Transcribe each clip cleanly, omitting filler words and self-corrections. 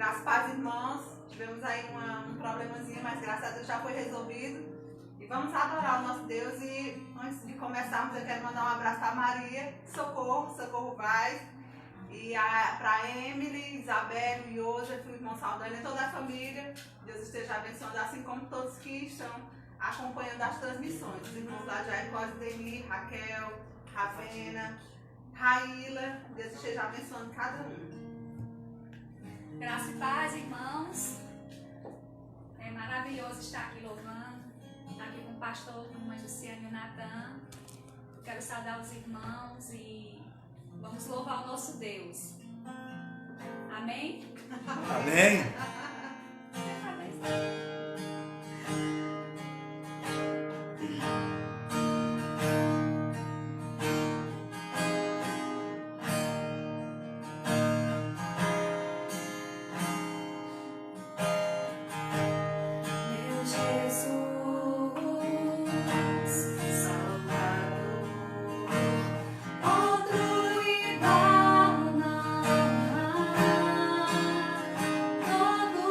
Graças paz, irmãos. Tivemos aí um problemazinho, mas graças a Deus já foi resolvido. E vamos adorar o nosso Deus. E antes de começarmos, eu quero mandar um abraço para Maria, Socorro Vaz. E para Emily, Isabel, Joseph, o irmão Saldanha e toda a família. Deus esteja abençoando, assim como todos que estão acompanhando as transmissões. Os irmãos lá de Jaicós, Deni, Raquel, Ravena, Raíla. Deus esteja abençoando cada um. Graça e paz, irmãos. É maravilhoso estar aqui louvando, aqui com o pastor, com a mãe Luciana e o Natan. Quero saudar os irmãos e vamos louvar o nosso Deus. Amém? Amém. Todo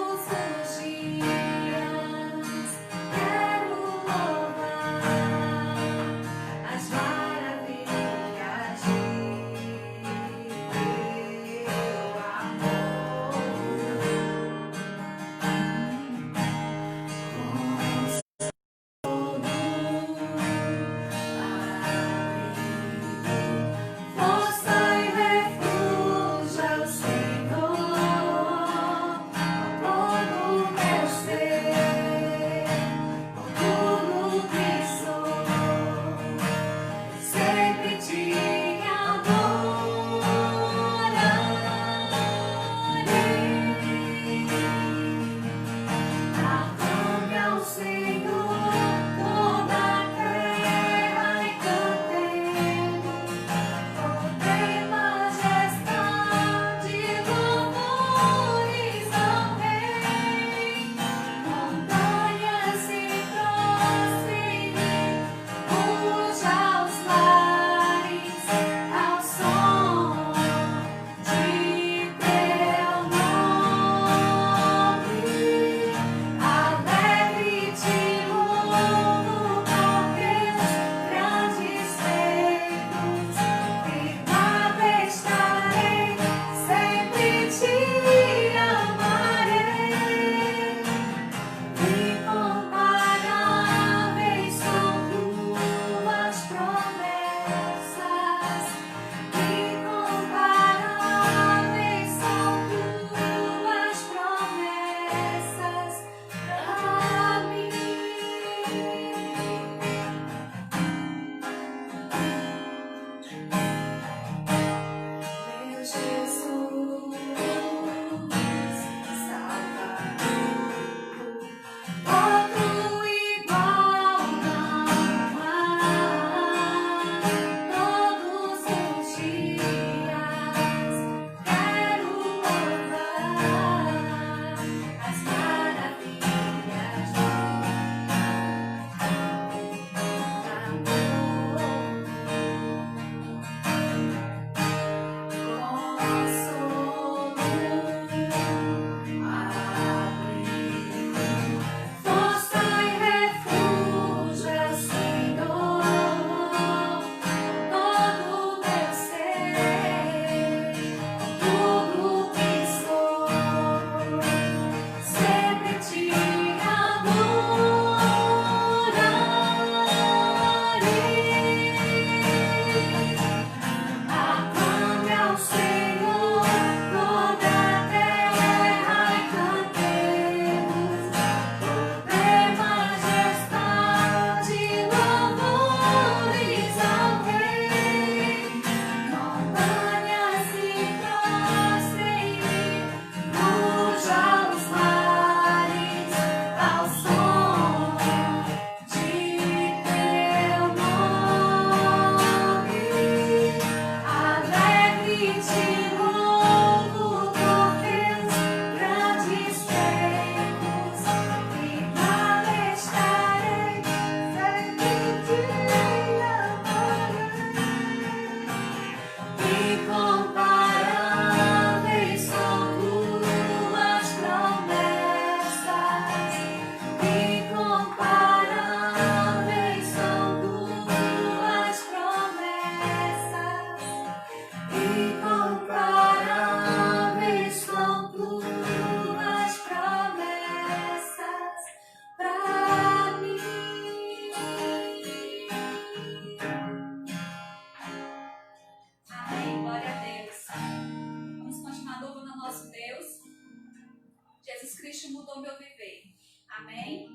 Cristo mudou meu viver. Amém?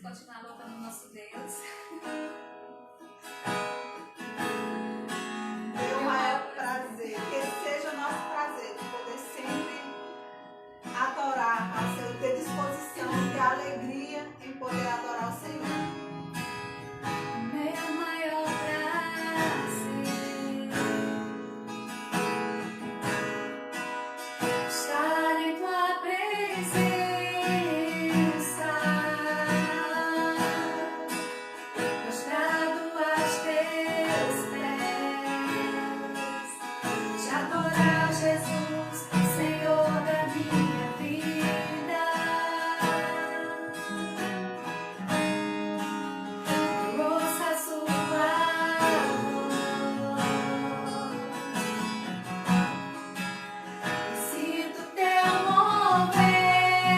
Continuar louvando o nosso Deus. Meu maior prazer, que seja o nosso prazer de poder sempre adorar ao Senhor, ter disposição e alegria em poder adorar o Senhor. Meu maior prazer estar em tua presença, prostrado aos teus pés, te adorar, Jesus, Senhor da minha vida. Ouça a sua voz e sinto teu mover.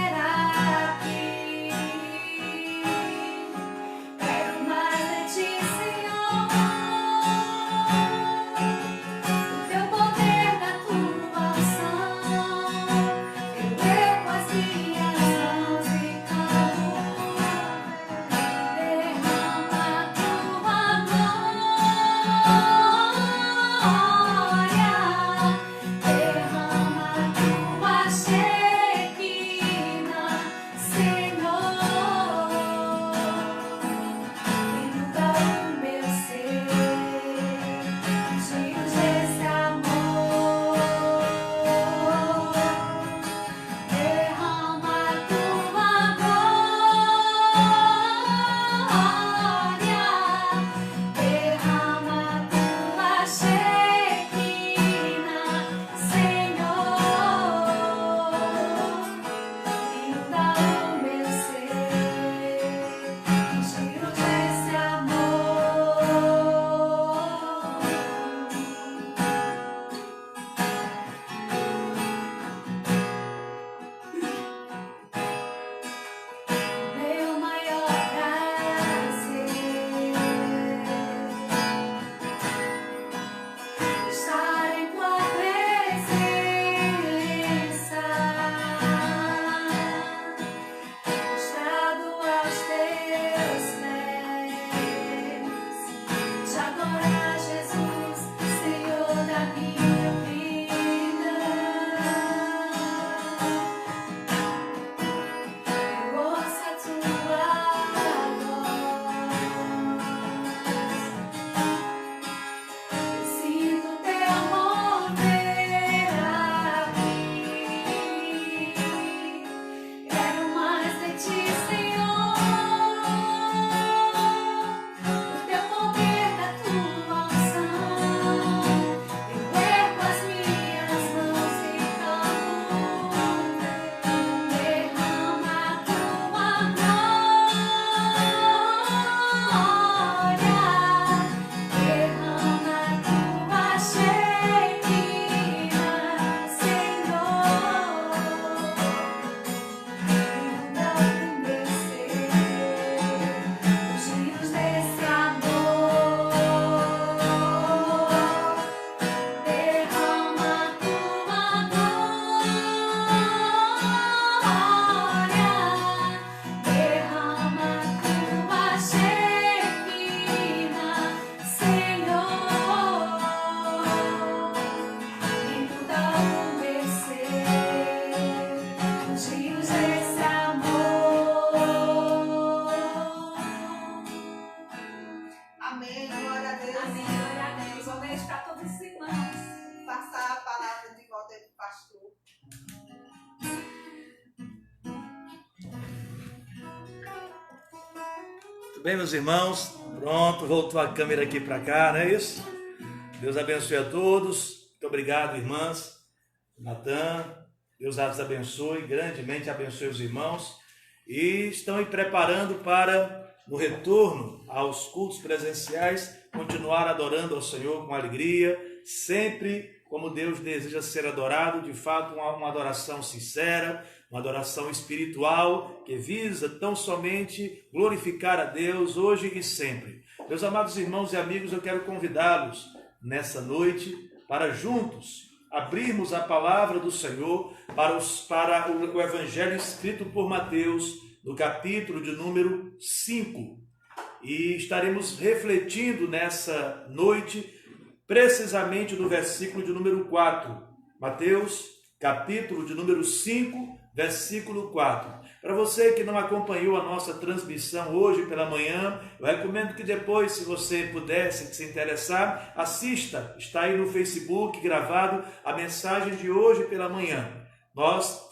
pastor. Tudo bem, meus irmãos? Pronto, voltou a câmera aqui para cá, não é isso? Deus abençoe a todos. Muito obrigado, irmãs. Natan, Deus as abençoe, grandemente abençoe os irmãos. E estão aí preparando para, no retorno aos cultos presenciais, continuar adorando ao Senhor com alegria, sempre como Deus deseja ser adorado, de fato uma adoração sincera, uma adoração espiritual que visa tão somente glorificar a Deus hoje e sempre. Meus amados irmãos e amigos, eu quero convidá-los nessa noite para juntos abrirmos a palavra do Senhor para o Evangelho escrito por Mateus, no capítulo de número 5. E estaremos refletindo nessa noite precisamente no versículo de número 4. Mateus, capítulo de número 5, versículo 4. Para você que não acompanhou a nossa transmissão hoje pela manhã, eu recomendo que depois, se você pudesse se interessar, assista. Está aí no Facebook gravado a mensagem de hoje pela manhã. Nós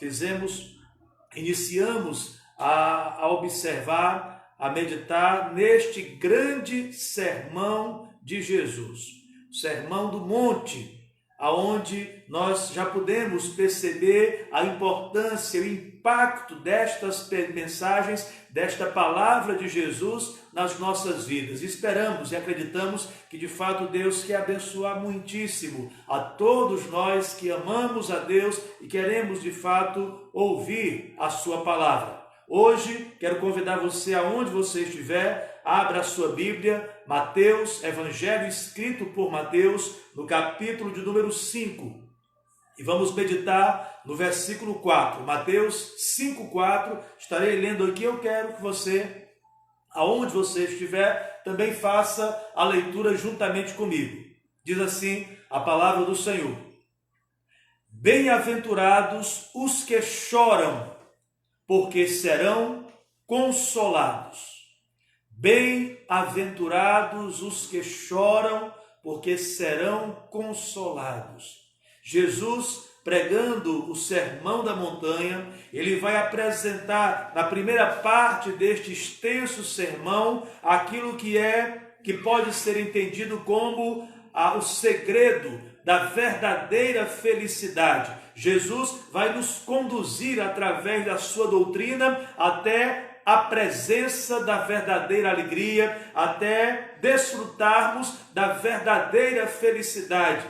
iniciamos a observar, a meditar neste grande sermão de Jesus. O Sermão do Monte, aonde nós já podemos perceber a importância, o impacto destas mensagens, desta palavra de Jesus nas nossas vidas. Esperamos e acreditamos que de fato Deus quer abençoar muitíssimo a todos nós que amamos a Deus e queremos de fato ouvir a sua palavra. Hoje quero convidar você, aonde você estiver, abra a sua Bíblia, Mateus, Evangelho escrito por Mateus, no capítulo de número 5. E vamos meditar no versículo 4. Mateus 5:4. Estarei lendo aqui, eu quero que você, aonde você estiver, também faça a leitura juntamente comigo. Diz assim a palavra do Senhor: Bem-aventurados os que choram, porque serão consolados. Bem-aventurados os que choram, porque serão consolados. Jesus, pregando o Sermão da Montanha, ele vai apresentar na primeira parte deste extenso sermão aquilo que pode ser entendido como o segredo da verdadeira felicidade. Jesus vai nos conduzir através da sua doutrina até a presença da verdadeira alegria, até desfrutarmos da verdadeira felicidade.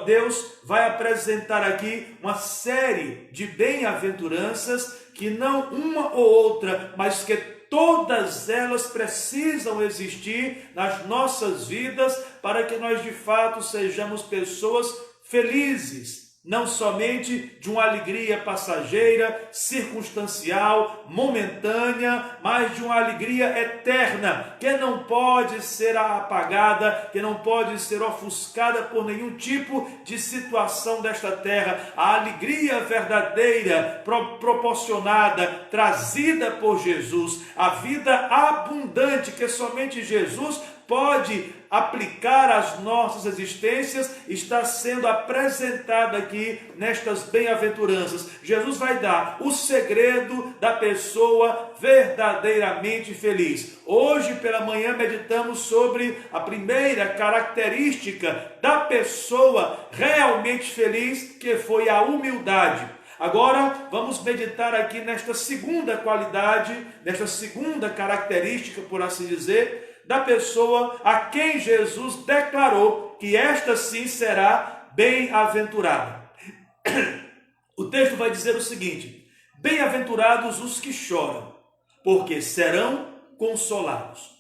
Deus vai apresentar aqui uma série de bem-aventuranças que não uma ou outra, mas que todas elas precisam existir nas nossas vidas para que nós de fato sejamos pessoas felizes. Não somente de uma alegria passageira, circunstancial, momentânea, mas de uma alegria eterna, que não pode ser apagada, que não pode ser ofuscada por nenhum tipo de situação desta terra. A alegria verdadeira, proporcionada, trazida por Jesus, a vida abundante que somente Jesus pode aplicar às nossas existências, está sendo apresentada aqui nestas bem-aventuranças. Jesus vai dar o segredo da pessoa verdadeiramente feliz. Hoje pela manhã meditamos sobre a primeira característica da pessoa realmente feliz, que foi a humildade. Agora vamos meditar aqui nesta segunda qualidade, nesta segunda característica, por assim dizer, da pessoa a quem Jesus declarou que esta sim será bem-aventurada. O texto vai dizer o seguinte: bem-aventurados os que choram, porque serão consolados.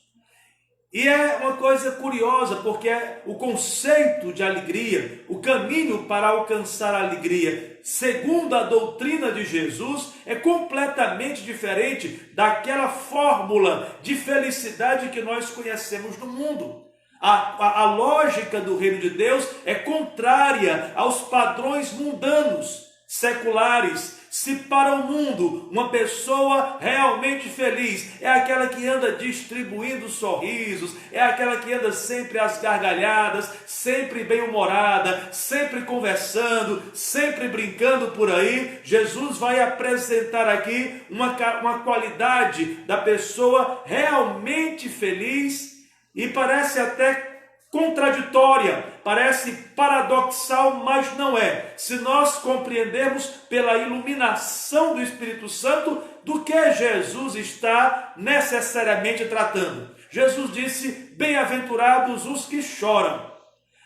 E é uma coisa curiosa, porque o conceito de alegria, o caminho para alcançar a alegria, segundo a doutrina de Jesus, é completamente diferente daquela fórmula de felicidade que nós conhecemos no mundo. A lógica do reino de Deus é contrária aos padrões mundanos, seculares, Se para o mundo uma pessoa realmente feliz é aquela que anda distribuindo sorrisos, é aquela que anda sempre às gargalhadas, sempre bem-humorada, sempre conversando, sempre brincando por aí, Jesus vai apresentar aqui uma qualidade da pessoa realmente feliz e parece até contraditória, parece paradoxal, mas não é. Se nós compreendermos pela iluminação do Espírito Santo do que Jesus está necessariamente tratando. Jesus disse: bem-aventurados os que choram.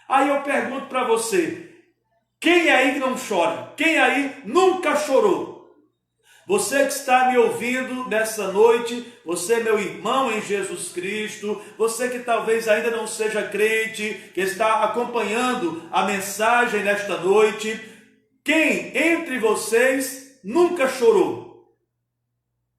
Aí eu pergunto para você, quem aí que não chora? Quem aí nunca chorou? Você que está me ouvindo nessa noite, você meu irmão em Jesus Cristo, você que talvez ainda não seja crente, que está acompanhando a mensagem nesta noite, quem entre vocês nunca chorou?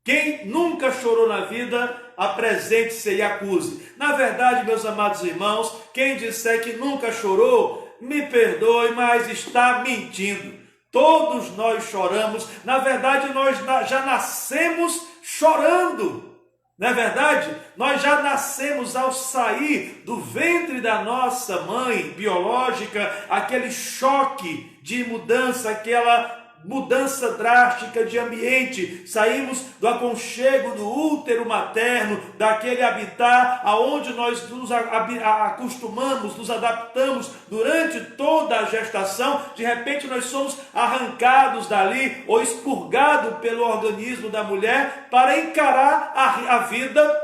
Quem nunca chorou na vida, apresente-se e acuse. Na verdade, meus amados irmãos, quem disser que nunca chorou, me perdoe, mas está mentindo. Todos nós choramos, na verdade nós já nascemos chorando, não é verdade? Nós já nascemos ao sair do ventre da nossa mãe biológica, aquele choque de mudança, aquela mudança drástica de ambiente, saímos do aconchego do útero materno, daquele habitat aonde nós nos acostumamos, nos adaptamos durante toda a gestação, de repente nós somos arrancados dali ou expurgados pelo organismo da mulher para encarar a vida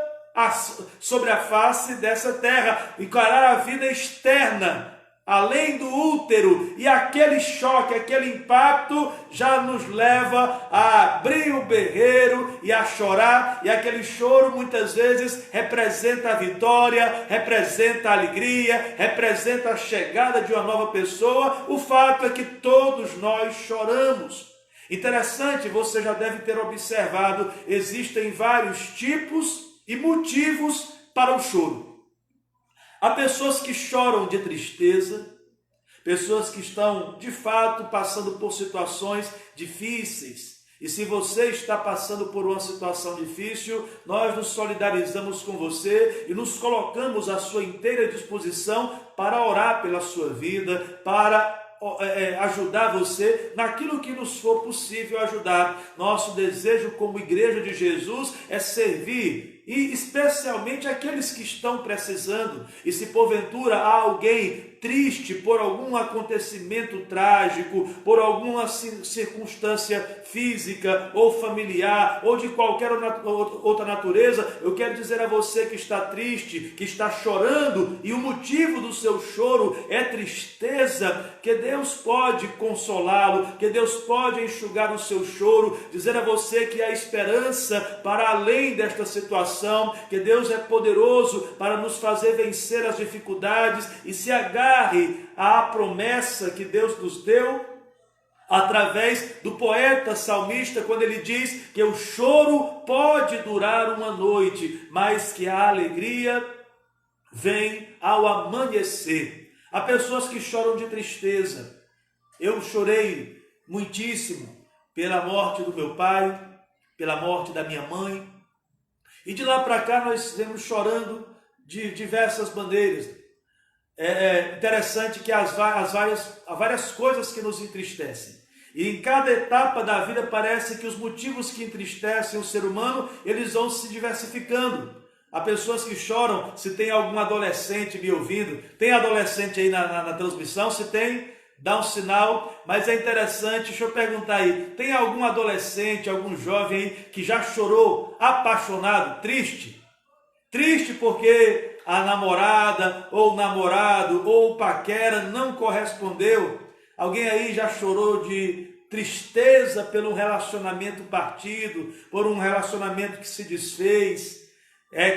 sobre a face dessa terra, encarar a vida externa, além do útero, e aquele choque, aquele impacto já nos leva a abrir o berreiro e a chorar, e aquele choro muitas vezes representa a vitória, representa a alegria, representa a chegada de uma nova pessoa. O fato é que todos nós choramos. Interessante, você já deve ter observado, existem vários tipos e motivos para o choro. Há pessoas que choram de tristeza, pessoas que estão, de fato, passando por situações difíceis. E se você está passando por uma situação difícil, nós nos solidarizamos com você e nos colocamos à sua inteira disposição para orar pela sua vida, para ajudar você naquilo que nos for possível ajudar. Nosso desejo como Igreja de Jesus é servir, e especialmente aqueles que estão precisando. E se porventura há alguém triste por algum acontecimento trágico, por alguma circunstância física ou familiar ou de qualquer outra natureza, eu quero dizer a você que está triste, que está chorando, e o motivo do seu choro é tristeza, que Deus pode consolá-lo, que Deus pode enxugar o seu choro, dizer a você que há esperança para além desta situação, que Deus é poderoso para nos fazer vencer as dificuldades, e se agarre à promessa que Deus nos deu através do poeta salmista, quando ele diz que o choro pode durar uma noite, mas que a alegria vem ao amanhecer. Há pessoas que choram de tristeza. Eu chorei muitíssimo pela morte do meu pai, pela morte da minha mãe, e de lá para cá nós estamos chorando de diversas maneiras. É interessante que há várias coisas que nos entristecem. E em cada etapa da vida parece que os motivos que entristecem o ser humano, eles vão se diversificando. Há pessoas que choram. Se tem algum adolescente me ouvindo, tem adolescente aí na transmissão? Se tem, dá um sinal. Mas é interessante, deixa eu perguntar aí, tem algum adolescente, algum jovem aí que já chorou apaixonado, triste? Triste porque a namorada, ou o namorado, ou o paquera não correspondeu? Alguém aí já chorou de tristeza pelo relacionamento partido, por um relacionamento que se desfez?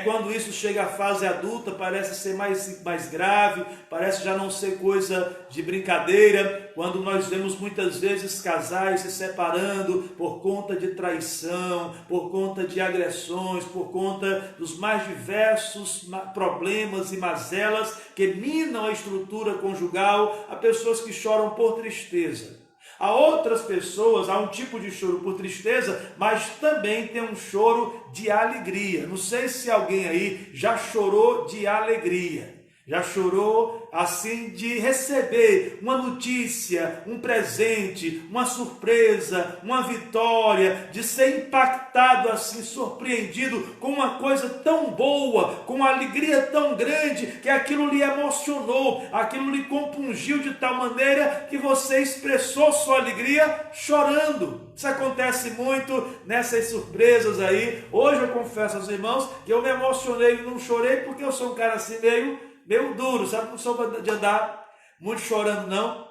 Quando isso chega à fase adulta, parece ser mais grave, parece já não ser coisa de brincadeira, quando nós vemos muitas vezes casais se separando por conta de traição, por conta de agressões, por conta dos mais diversos problemas e mazelas que minam a estrutura conjugal. Há pessoas que choram por tristeza. Há outras pessoas, há um tipo de choro por tristeza, mas também tem um choro de alegria. Não sei se alguém aí já chorou de alegria. Já chorou assim de receber uma notícia, um presente, uma surpresa, uma vitória, de ser impactado assim, surpreendido com uma coisa tão boa, com uma alegria tão grande, que aquilo lhe emocionou, aquilo lhe compungiu de tal maneira que você expressou sua alegria chorando. Isso acontece muito nessas surpresas aí. Hoje eu confesso aos irmãos que eu me emocionei e não chorei porque eu sou um cara assim meio duro, sabe? Não sou de andar muito chorando, não.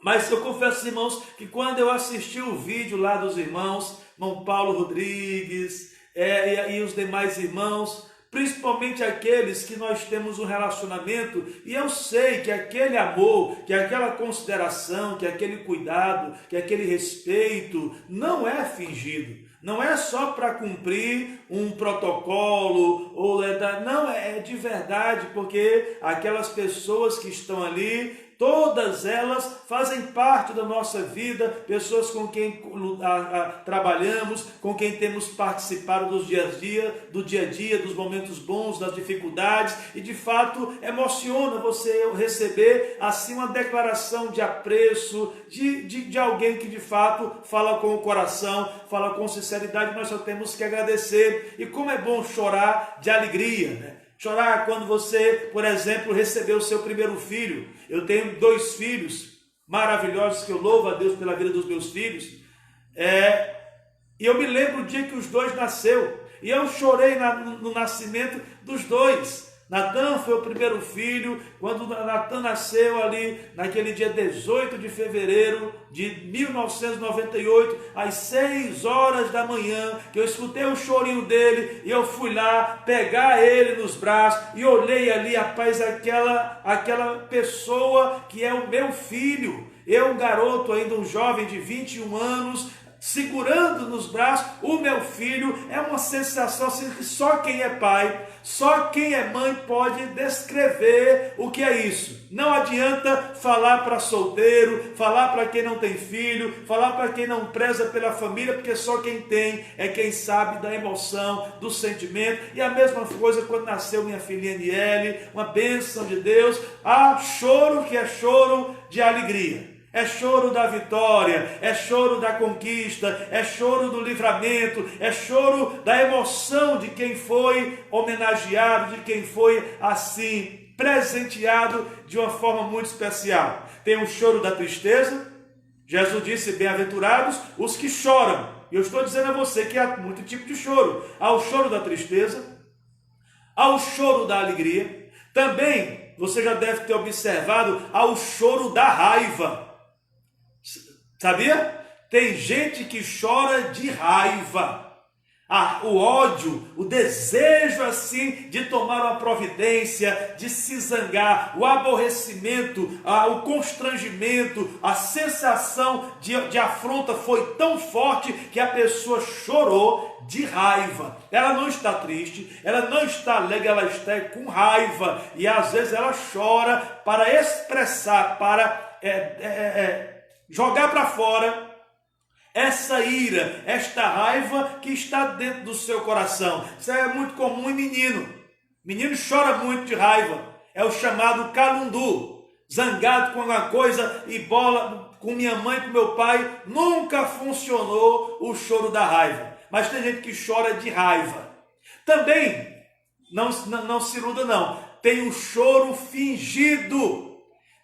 Mas eu confesso, irmãos, que quando eu assisti o vídeo lá dos irmãos, irmão Paulo Rodrigues e os demais irmãos, principalmente aqueles que nós temos um relacionamento, e eu sei que aquele amor, que aquela consideração, que aquele cuidado, que aquele respeito não é fingido. Não é só para cumprir um protocolo, não, é de verdade, porque aquelas pessoas que estão ali, todas elas fazem parte da nossa vida, pessoas com quem trabalhamos, com quem temos participado do dia a dia, dos momentos bons, das dificuldades, e de fato emociona você receber assim uma declaração de apreço de alguém que de fato fala com o coração, fala com sinceridade. Nós só temos que agradecer. E como é bom chorar de alegria, né? Chorar quando você, por exemplo, recebeu o seu primeiro filho. Eu tenho 2 filhos maravilhosos, que eu louvo a Deus pela vida dos meus filhos. E eu me lembro o dia que os 2 nasceu. E eu chorei no nascimento dos 2. Natan foi o primeiro filho. Quando Natan nasceu ali, naquele dia 18 de fevereiro de 1998, às 6 horas da manhã, que eu escutei o chorinho dele, e eu fui lá pegar ele nos braços, e olhei ali, rapaz, aquela pessoa que é o meu filho. Eu, um garoto ainda, um jovem de 21 anos, segurando nos braços o meu filho. É uma sensação assim que só quem é pai, só quem é mãe pode descrever o que é isso. Não adianta falar para solteiro, falar para quem não tem filho, falar para quem não preza pela família, porque só quem tem é quem sabe da emoção, do sentimento. E a mesma coisa quando nasceu minha filhinha Aniele, uma bênção de Deus. Há choro que é choro de alegria. É choro da vitória, é choro da conquista, é choro do livramento, é choro da emoção de quem foi homenageado, de quem foi assim presenteado de uma forma muito especial. Tem o choro da tristeza. Jesus disse: bem-aventurados os que choram. E eu estou dizendo a você que há muito tipo de choro. Há o choro da tristeza, há o choro da alegria. Também, você já deve ter observado, há o choro da raiva. Sabia? Tem gente que chora de raiva. O ódio, o desejo assim de tomar uma providência, de se zangar, o aborrecimento, o constrangimento, a sensação de afronta foi tão forte que a pessoa chorou de raiva. Ela não está triste, ela não está alegre, ela está com raiva. E às vezes ela chora para expressar, para jogar para fora essa ira, esta raiva que está dentro do seu coração. Isso é muito comum em menino. Menino chora muito de raiva. É o chamado calundu. Zangado com alguma coisa e bola com minha mãe, com meu pai. Nunca funcionou o choro da raiva. Mas tem gente que chora de raiva. Também, não se iluda não, tem o choro fingido.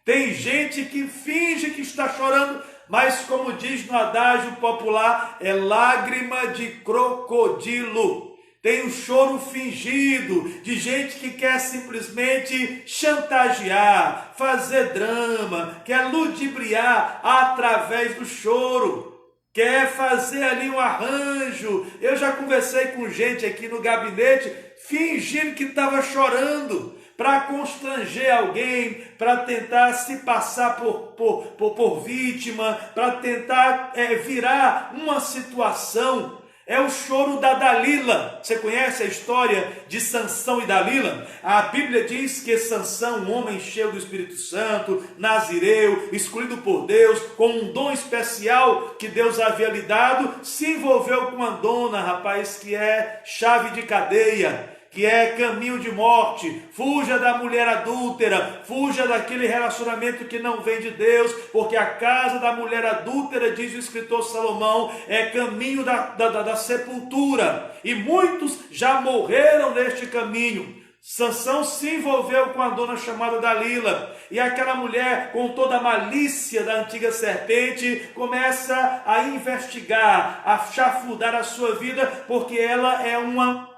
Tem gente que finge que está chorando, mas como diz no adágio popular, é lágrima de crocodilo. Tem o choro fingido, de gente que quer simplesmente chantagear, fazer drama, quer ludibriar através do choro, quer fazer ali um arranjo. Eu já conversei com gente aqui no gabinete, fingindo que estava chorando, para constranger alguém, para tentar se passar por vítima, para tentar virar uma situação É o choro da Dalila. Você conhece a história de Sansão e Dalila? A Bíblia diz que Sansão, um homem cheio do Espírito Santo, nazireu, escolhido por Deus, com um dom especial que Deus havia lhe dado, se envolveu com uma dona, rapaz, que é chave de cadeia, que é caminho de morte. Fuja da mulher adúltera, fuja daquele relacionamento que não vem de Deus, porque a casa da mulher adúltera, diz o escritor Salomão, é caminho da sepultura, e muitos já morreram neste caminho. Sansão se envolveu com a dona chamada Dalila, e aquela mulher, com toda a malícia da antiga serpente, começa a investigar, a chafurdar a sua vida, porque ela é uma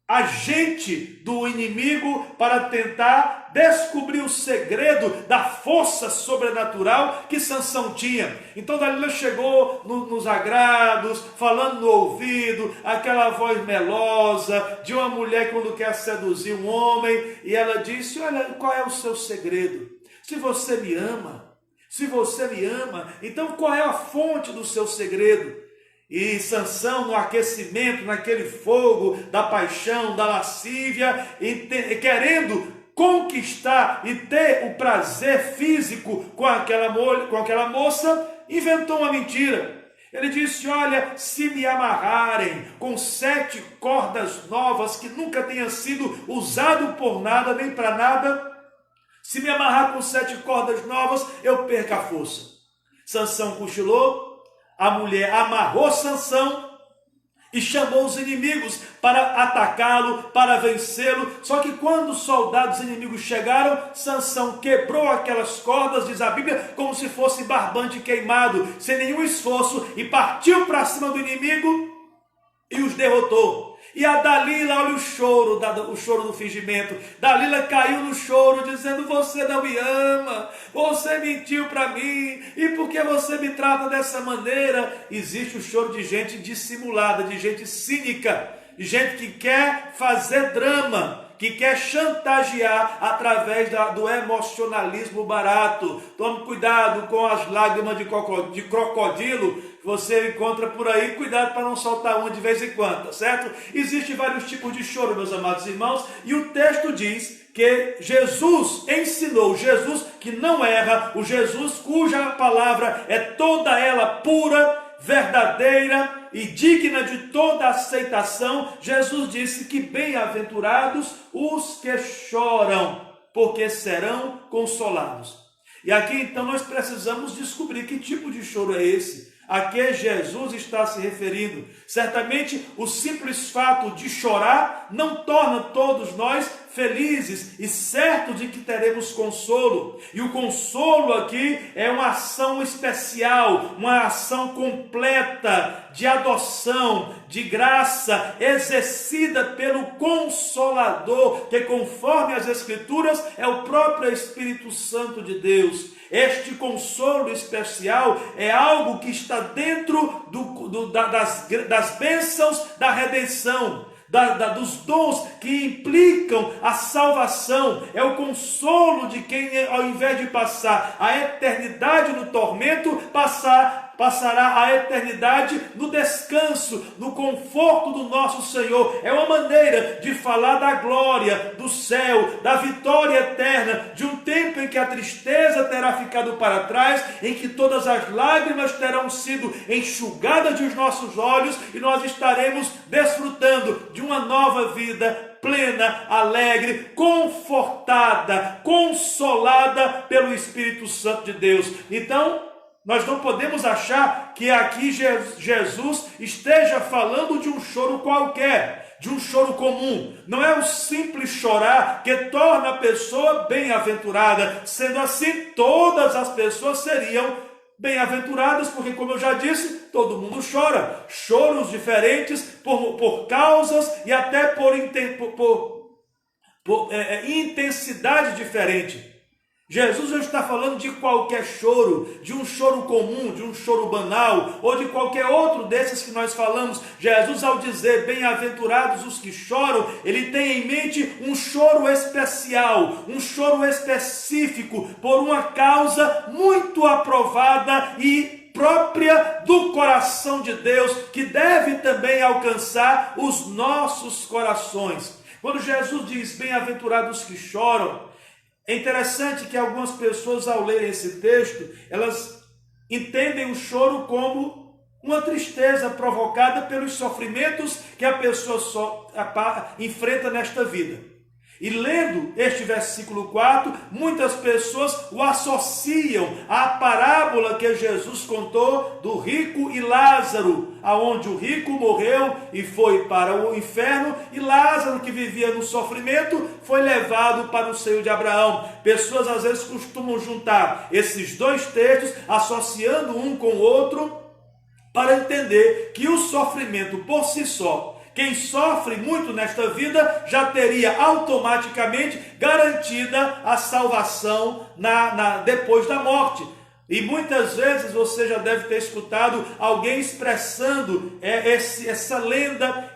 agente do inimigo para tentar descobrir o segredo da força sobrenatural que Sansão tinha. Então Dalila chegou nos agrados, falando no ouvido, aquela voz melosa de uma mulher quando quer seduzir um homem, e ela disse: olha, qual é o seu segredo? Se você me ama, então qual é a fonte do seu segredo? E Sansão, no aquecimento, naquele fogo da paixão, da lascívia, querendo conquistar e ter o prazer físico com aquela moça, inventou uma mentira. Ele disse: olha, se me amarrarem com 7 cordas novas que nunca tenham sido usado por nada, nem para nada, se me amarrar com 7 cordas novas, eu perco a força. Sansão cochilou. A mulher amarrou Sansão e chamou os inimigos para atacá-lo, para vencê-lo. Só que quando os soldados inimigos chegaram, Sansão quebrou aquelas cordas, diz a Bíblia, como se fosse barbante queimado, sem nenhum esforço, e partiu para cima do inimigo e os derrotou. E a Dalila, olha o choro do fingimento. Dalila caiu no choro, dizendo: você não me ama, você mentiu para mim, e por que você me trata dessa maneira? Existe o choro de gente dissimulada, de gente cínica, de gente que quer fazer drama, que quer chantagear através do emocionalismo barato. Tome cuidado com as lágrimas de crocodilo que você encontra por aí. Cuidado para não soltar uma de vez em quando, tá certo? Existem vários tipos de choro, meus amados irmãos, e o texto diz que Jesus ensinou, Jesus que não erra, o Jesus cuja palavra é toda ela pura, verdadeira e digna de toda aceitação. Jesus disse que bem-aventurados os que choram, porque serão consolados. E aqui então nós precisamos descobrir que tipo de choro é esse a que Jesus está se referindo. Certamente o simples fato de chorar não torna todos nós felizes e certos de que teremos consolo. E o consolo aqui é uma ação especial, uma ação completa de adoção, de graça, exercida pelo Consolador, que conforme as Escrituras é o próprio Espírito Santo de Deus. Este consolo especial é algo que está dentro das bênçãos da redenção, dos dons que implicam a salvação. É o consolo de quem, ao invés de passar a eternidade no tormento, passará a eternidade no descanso, no conforto do nosso Senhor. É uma maneira de falar da glória, do céu, da vitória eterna, de um tempo em que a tristeza terá ficado para trás, em que todas as lágrimas terão sido enxugadas dos nossos olhos, e nós estaremos desfrutando de uma nova vida plena, alegre, confortada, consolada pelo Espírito Santo de Deus. Então, nós não podemos achar que aqui Jesus esteja falando de um choro qualquer, de um choro comum. Não é o simples chorar que torna a pessoa bem-aventurada. Sendo assim, todas as pessoas seriam bem-aventuradas, porque, como eu já disse, todo mundo chora. Choros diferentes por causas e até por intensidade diferente. Jesus não está falando de qualquer choro, de um choro comum, de um choro banal, ou de qualquer outro desses que nós falamos. Jesus, ao dizer bem-aventurados os que choram, ele tem em mente um choro especial, um choro específico, por uma causa muito aprovada e própria do coração de Deus, que deve também alcançar os nossos corações. Quando Jesus diz, bem-aventurados que choram, é interessante que algumas pessoas, ao lerem esse texto, elas entendem o choro como uma tristeza provocada pelos sofrimentos que a pessoa enfrenta nesta vida. E lendo este versículo 4, muitas pessoas o associam à parábola que Jesus contou do rico e Lázaro, aonde o rico morreu e foi para o inferno, e Lázaro, que vivia no sofrimento, foi levado para o seio de Abraão. Pessoas às vezes costumam juntar esses dois textos, associando um com o outro, para entender que o sofrimento por si só, quem sofre muito nesta vida já teria automaticamente garantida a salvação depois da morte. E muitas vezes você já deve ter escutado alguém expressando essa lenda,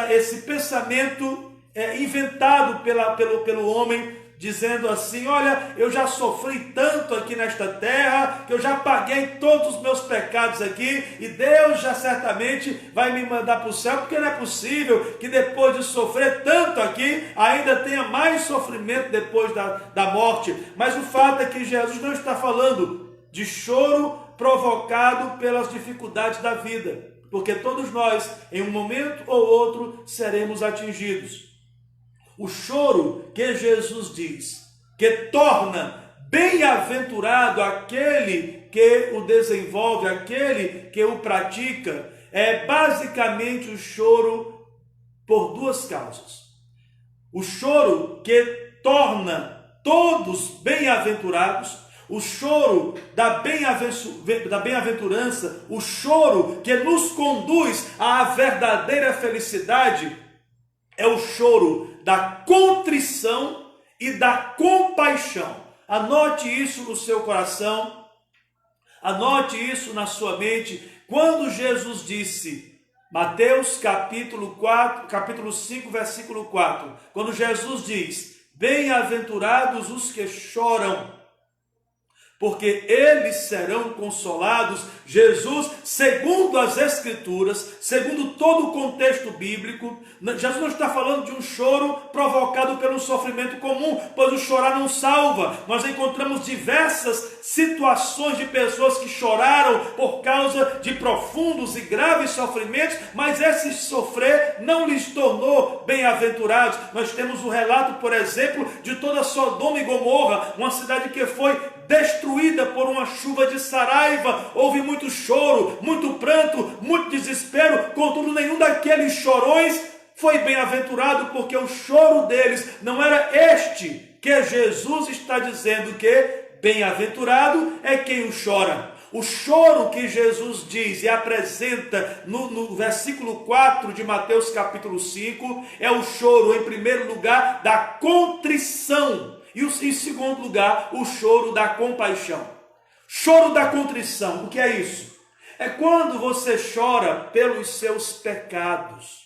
esse pensamento inventado pelo homem, dizendo assim, olha, eu já sofri tanto aqui nesta terra, que eu já paguei todos os meus pecados aqui, e Deus já certamente vai me mandar para o céu, porque não é possível que depois de sofrer tanto aqui, ainda tenha mais sofrimento depois da morte. Mas o fato é que Jesus não está falando de choro provocado pelas dificuldades da vida, porque todos nós, em um momento ou outro, seremos atingidos. O choro que Jesus diz, que torna bem-aventurado aquele que o desenvolve, aquele que o pratica, é basicamente o choro por duas causas. O choro que torna todos bem-aventurados, o choro da bem-aventurança, o choro que nos conduz à verdadeira felicidade, é o choro da contrição e da compaixão. Anote isso no seu coração, anote isso na sua mente. Quando Jesus disse, Mateus capítulo 5, versículo 4, quando Jesus diz, bem-aventurados os que choram, porque eles serão consolados. Jesus, segundo as Escrituras, segundo todo o contexto bíblico, Jesus não está falando de um choro provocado pelo sofrimento comum, pois o chorar não salva. Nós encontramos diversas situações de pessoas que choraram por causa de profundos e graves sofrimentos, mas esse sofrer não lhes tornou bem-aventurados. Nós temos o relato, por exemplo, de toda Sodoma e Gomorra, uma cidade que foi destruída por uma chuva de saraiva. Houve muito choro, muito pranto, muito desespero. Contudo, nenhum daqueles chorões foi bem-aventurado, porque o choro deles não era este que Jesus está dizendo que bem-aventurado é quem o chora. O choro que Jesus diz e apresenta no versículo 4 de Mateus capítulo 5 é o choro, em primeiro lugar, da contrição. E em segundo lugar, o choro da compaixão. Choro da contrição, o que é isso? É quando você chora pelos seus pecados.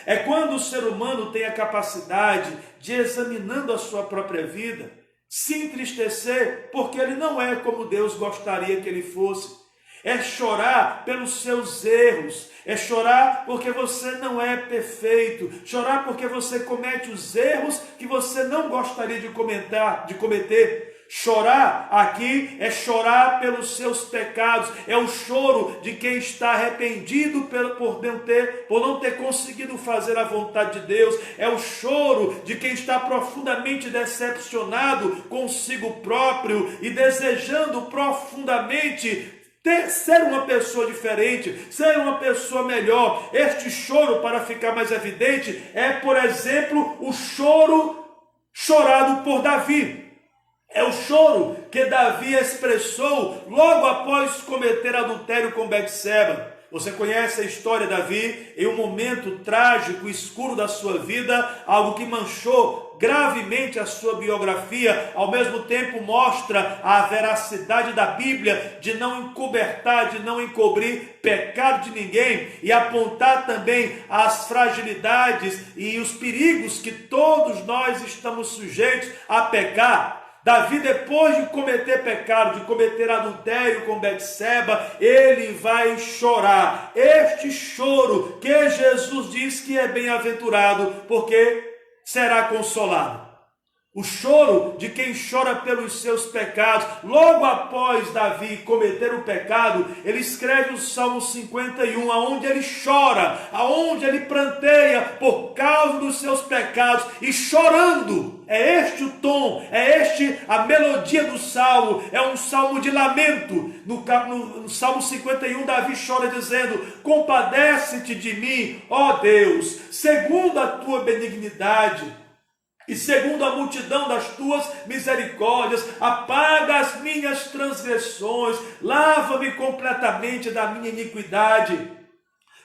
É quando o ser humano tem a capacidade de, examinando a sua própria vida, se entristecer porque ele não é como Deus gostaria que ele fosse. É chorar pelos seus erros, é chorar porque você não é perfeito, chorar porque você comete os erros que você não gostaria de cometer. Chorar aqui é chorar pelos seus pecados, é o choro de quem está arrependido por não ter conseguido fazer a vontade de Deus, é o choro de quem está profundamente decepcionado consigo próprio e desejando profundamente ser uma pessoa diferente, ser uma pessoa melhor. Este choro, para ficar mais evidente, é, por exemplo, o choro chorado por Davi. É o choro que Davi expressou logo após cometer adultério com Betseba. Você conhece a história de Davi, em um momento trágico, escuro da sua vida, algo que manchou gravemente a sua biografia, ao mesmo tempo mostra a veracidade da Bíblia de não encobertar, de não encobrir pecado de ninguém e apontar também as fragilidades e os perigos que todos nós estamos sujeitos a pecar. Davi, depois de cometer pecado, de cometer adultério com Betseba, ele vai chorar. Este choro que Jesus diz que é bem-aventurado, porque será consolado. O choro de quem chora pelos seus pecados. Logo após Davi cometer o pecado, ele escreve o Salmo 51, aonde ele chora, aonde ele pranteia por causa dos seus pecados, e chorando. É este o tom, a melodia do salmo, é um salmo de lamento. No Salmo 51, Davi chora dizendo: compadece-te de mim, ó Deus, segundo a tua benignidade, e segundo a multidão das tuas misericórdias, apaga as minhas transgressões, lava-me completamente da minha iniquidade,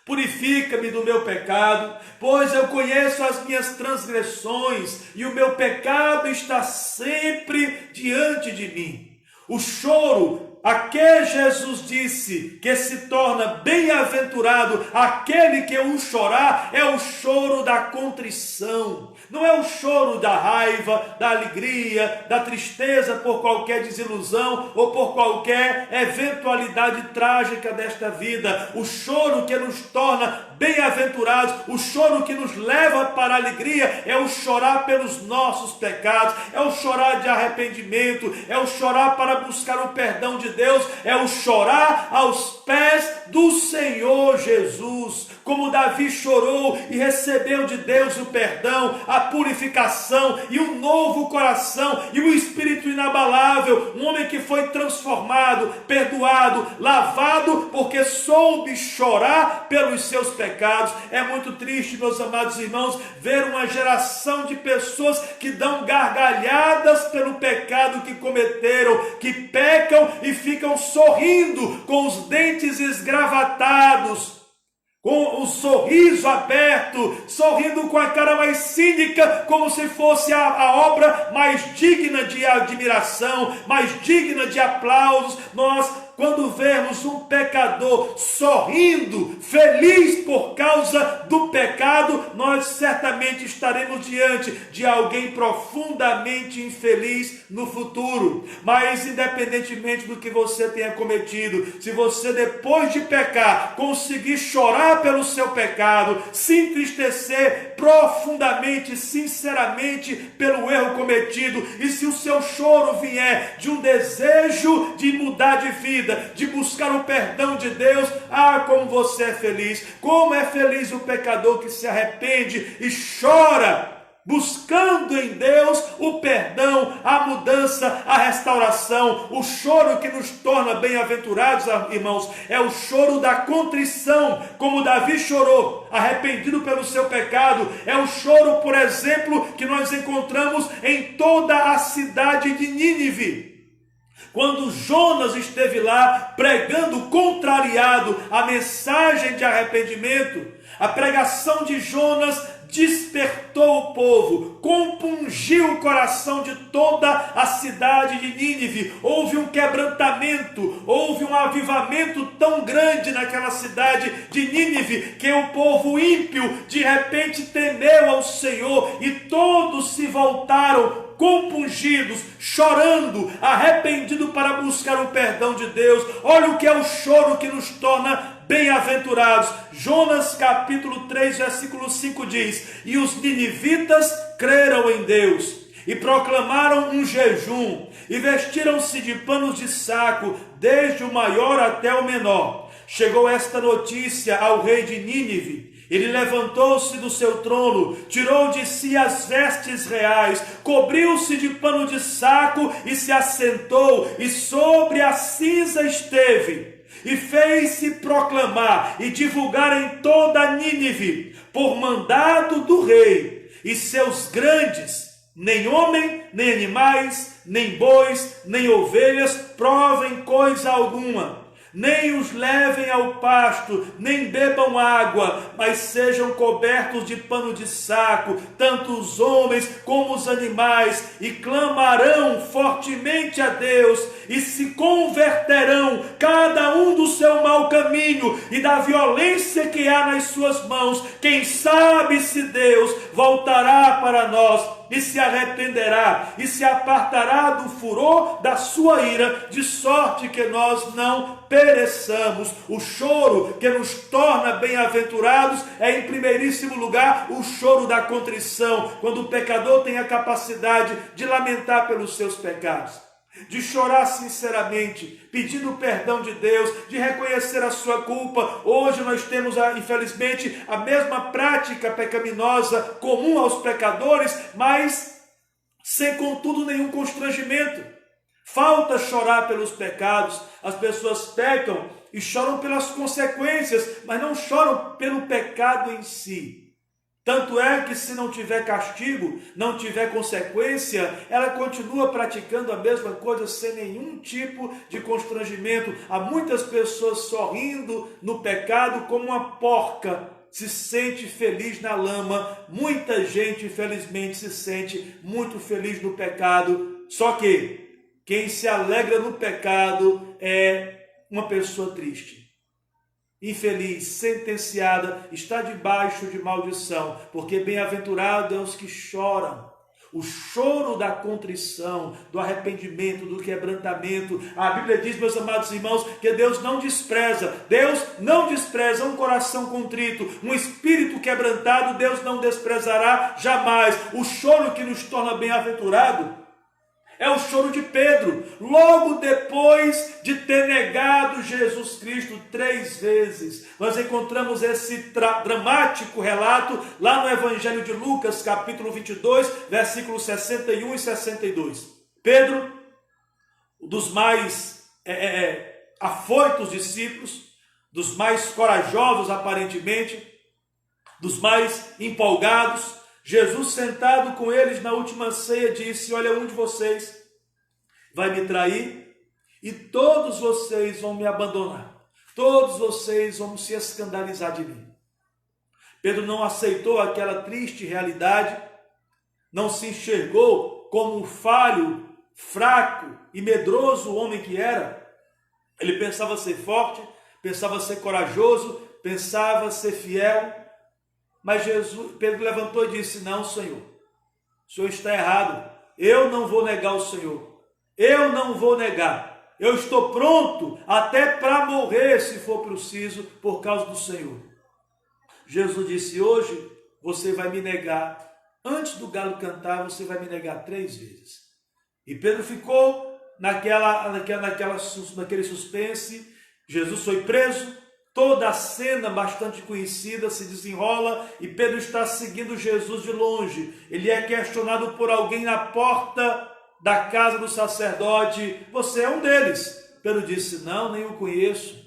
purifica-me do meu pecado, pois eu conheço as minhas transgressões, e o meu pecado está sempre diante de mim. O choro a que Jesus disse que se torna bem-aventurado aquele que o chorar, é o choro da contrição. Não é o choro da raiva, da alegria, da tristeza por qualquer desilusão ou por qualquer eventualidade trágica desta vida. O choro que nos torna bem-aventurados, o choro que nos leva para a alegria, é o chorar pelos nossos pecados, é o chorar de arrependimento, é o chorar para buscar o perdão de Deus, é o chorar aos pés do Senhor Jesus, como Davi chorou e recebeu de Deus o perdão, a purificação e um novo coração e um espírito inabalável, um homem que foi transformado, perdoado, lavado, porque soube chorar pelos seus pecados. É muito triste, meus amados irmãos, ver uma geração de pessoas que dão gargalhadas pelo pecado que cometeram, que pecam e ficam sorrindo com os dentes esgravatados, com o sorriso aberto, sorrindo com a cara mais cínica, como se fosse a obra mais digna de admiração, mais digna de aplausos. Nós, quando vemos um pecador sorrindo, feliz por causa do pecado, nós certamente estaremos diante de alguém profundamente infeliz no futuro. Mas independentemente do que você tenha cometido, se você depois de pecar conseguir chorar pelo seu pecado, se entristecer profundamente, sinceramente pelo erro cometido, e se o seu choro vier de um desejo de mudar de vida, de buscar o perdão de Deus, como você é feliz. Como é feliz o pecador que se arrepende e chora, buscando em Deus o perdão, a mudança, a restauração. O choro que nos torna bem-aventurados, irmãos, é o choro da contrição, como Davi chorou, arrependido pelo seu pecado. É o choro, por exemplo, que nós encontramos em toda a cidade de Nínive. Quando Jonas esteve lá pregando, contrariado a mensagem de arrependimento, a pregação de Jonas despertou o povo, compungiu o coração de toda a cidade de Nínive. Houve um quebrantamento, houve um avivamento tão grande naquela cidade de Nínive, que o povo ímpio de repente temeu ao Senhor e todos se voltaram compungidos, chorando, arrependidos para buscar o perdão de Deus. Olha o que é o choro que nos torna bem-aventurados. Jonas capítulo 3, versículo 5 diz: e os ninivitas creram em Deus e proclamaram um jejum e vestiram-se de panos de saco, desde o maior até o menor. Chegou esta notícia ao rei de Nínive. Ele levantou-se do seu trono, tirou de si as vestes reais, cobriu-se de pano de saco e se assentou, e sobre a cinza esteve. E fez-se proclamar e divulgar em toda Nínive, por mandado do rei, e seus grandes, nem homem, nem animais, nem bois, nem ovelhas, provem coisa alguma, nem os levem ao pasto, nem bebam água, mas sejam cobertos de pano de saco, tanto os homens como os animais, e clamarão fortemente a Deus, e se converterão cada um do seu mau caminho e da violência que há nas suas mãos. Quem sabe se Deus voltará para nós e se arrependerá, e se apartará do furor da sua ira, de sorte que nós não pereçamos. O choro que nos torna bem-aventurados é, em primeiríssimo lugar, o choro da contrição, quando o pecador tem a capacidade de lamentar pelos seus pecados, de chorar sinceramente, pedindo perdão de Deus, de reconhecer a sua culpa. Hoje nós temos, infelizmente, a mesma prática pecaminosa comum aos pecadores, mas sem, contudo, nenhum constrangimento. Falta chorar pelos pecados. As pessoas pecam e choram pelas consequências, mas não choram pelo pecado em si. Tanto é que, se não tiver castigo, não tiver consequência, ela continua praticando a mesma coisa sem nenhum tipo de constrangimento. Há muitas pessoas sorrindo no pecado como uma porca se sente feliz na lama. Muita gente, infelizmente, se sente muito feliz no pecado. Só que quem se alegra no pecado é uma pessoa triste, infeliz, sentenciada, está debaixo de maldição, porque bem-aventurados são os que choram. O choro da contrição, do arrependimento, do quebrantamento. A Bíblia diz, meus amados irmãos, que Deus não despreza um coração contrito, um espírito quebrantado. Deus não desprezará jamais. O choro que nos torna bem-aventurado é o choro de Pedro, logo depois de ter negado Jesus Cristo 3 vezes. Nós encontramos esse dramático relato lá no Evangelho de Lucas, capítulo 22, versículos 61 e 62. Pedro, um dos mais afoitos discípulos, dos mais corajosos aparentemente, dos mais empolgados, Jesus, sentado com eles na última ceia, disse: olha, um de vocês vai me trair e todos vocês vão me abandonar. Todos vocês vão se escandalizar de mim. Pedro não aceitou aquela triste realidade, não se enxergou como um falho, fraco e medroso homem que era. Ele pensava ser forte, pensava ser corajoso, pensava ser fiel. Mas Pedro levantou e disse: não, Senhor, o Senhor está errado. Eu não vou negar o Senhor. Eu não vou negar. Eu estou pronto até para morrer, se for preciso, por causa do Senhor. Jesus disse: hoje você vai me negar. Antes do galo cantar, você vai me negar 3 vezes. E Pedro ficou naquele suspense. Jesus foi preso. Toda a cena bastante conhecida se desenrola e Pedro está seguindo Jesus de longe. Ele é questionado por alguém na porta da casa do sacerdote: você é um deles? Pedro disse: não, nem o conheço.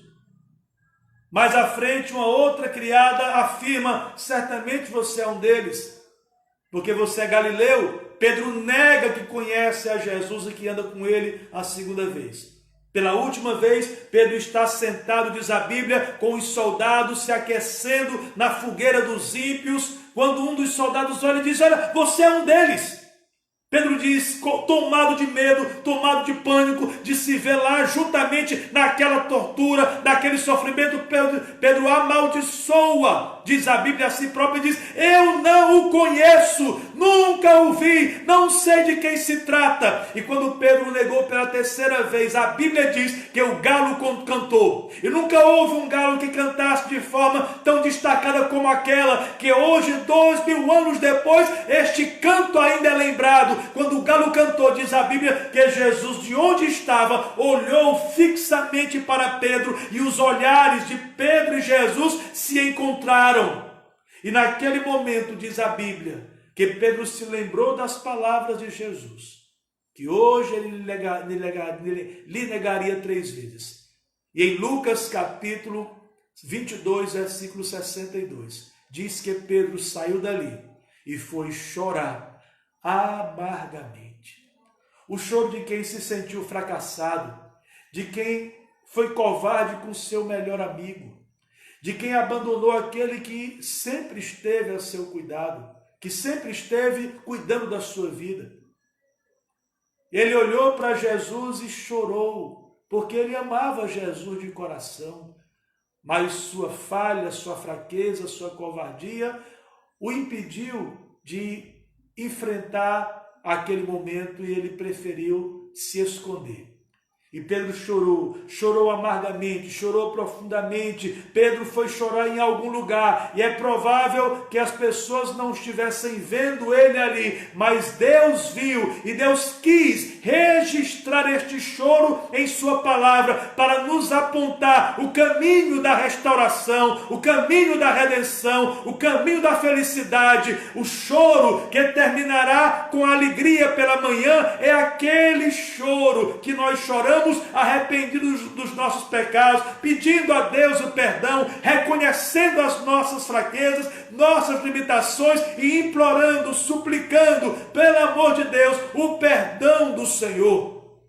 Mais à frente, uma outra criada afirma: certamente você é um deles, porque você é galileu. Pedro nega que conhece a Jesus e que anda com ele a segunda vez. Pela última vez, Pedro está sentado, diz a Bíblia, com os soldados se aquecendo na fogueira dos ímpios, quando um dos soldados olha e diz: olha, você é um deles. Pedro diz, tomado de medo, tomado de pânico, de se ver lá juntamente naquela tortura, naquele sofrimento. Pedro amaldiçoa, diz a Bíblia a si próprio, e diz: eu não o conheço, nunca o vi, não sei de quem se trata. E quando Pedro negou pela 3ª vez, a Bíblia diz que o galo cantou. E nunca houve um galo que cantasse de forma tão destacada como aquela, que hoje, 2000 anos depois, este canto ainda é lembrado. Quando o galo cantou, diz a Bíblia que Jesus, de onde estava, olhou fixamente para Pedro, e os olhares de Pedro e Jesus se encontraram. E naquele momento, diz a Bíblia, que Pedro se lembrou das palavras de Jesus, que hoje ele lhe negaria 3 vezes. E em Lucas capítulo 22, versículo 62, diz que Pedro saiu dali e foi chorar amargamente. O choro de quem se sentiu fracassado, de quem foi covarde com seu melhor amigo, de quem abandonou aquele que sempre esteve a seu cuidado, que sempre esteve cuidando da sua vida. Ele olhou para Jesus e chorou, porque ele amava Jesus de coração, mas sua falha, sua fraqueza, sua covardia o impediu de enfrentar aquele momento e ele preferiu se esconder. E Pedro chorou amargamente, chorou profundamente. Pedro foi chorar em algum lugar, e é provável que as pessoas não estivessem vendo ele ali, mas Deus viu, e Deus quis registrar este choro em sua palavra, para nos apontar o caminho da restauração, o caminho da redenção, o caminho da felicidade. O choro que terminará com alegria pela manhã é aquele choro que nós choramos arrependidos dos nossos pecados, pedindo a Deus o perdão, reconhecendo as nossas fraquezas, nossas limitações e implorando, suplicando, pelo amor de Deus, o perdão do Senhor.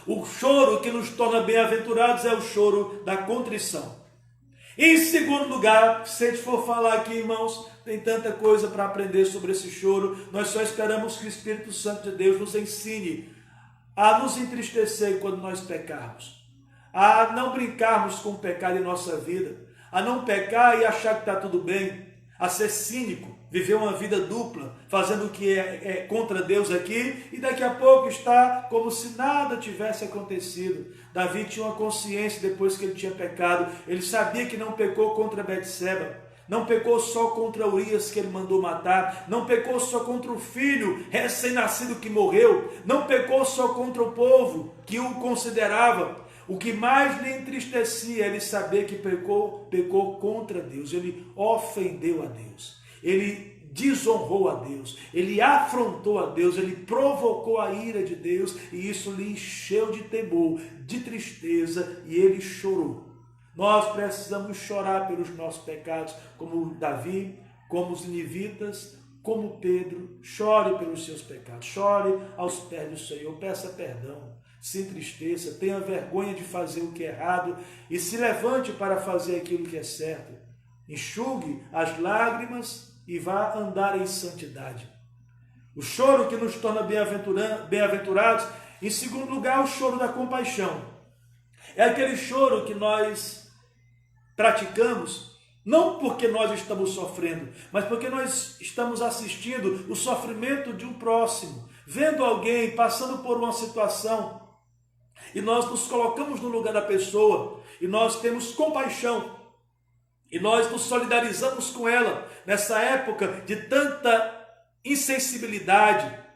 O choro que nos torna bem-aventurados é o choro da contrição. E em segundo lugar, se a gente for falar aqui, irmãos, tem tanta coisa para aprender sobre esse choro, nós só esperamos que o Espírito Santo de Deus nos ensine a nos entristecer quando nós pecarmos, a não brincarmos com o pecado em nossa vida, a não pecar e achar que está tudo bem, a ser cínico, viver uma vida dupla, fazendo o que é contra Deus aqui, e daqui a pouco está como se nada tivesse acontecido. Davi tinha uma consciência depois que ele tinha pecado, ele sabia que não pecou contra Betseba, não pecou só contra Urias que ele mandou matar, não pecou só contra o filho recém-nascido que morreu, não pecou só contra o povo que o considerava. O que mais lhe entristecia é ele saber que pecou contra Deus, ele ofendeu a Deus, ele desonrou a Deus, ele afrontou a Deus, ele provocou a ira de Deus, e isso lhe encheu de temor, de tristeza, e ele chorou. Nós precisamos chorar pelos nossos pecados, como Davi, como os ninivitas, como Pedro. Chore pelos seus pecados, chore aos pés do Senhor, peça perdão, se entristeça, tenha vergonha de fazer o que é errado e se levante para fazer aquilo que é certo. Enxugue as lágrimas e vá andar em santidade. O choro que nos torna bem-aventurados, em segundo lugar, o choro da compaixão. É aquele choro que nós praticamos, não porque nós estamos sofrendo, mas porque nós estamos assistindo o sofrimento de um próximo, vendo alguém passando por uma situação, e nós nos colocamos no lugar da pessoa, e nós temos compaixão, e nós nos solidarizamos com ela, nessa época de tanta insensibilidade,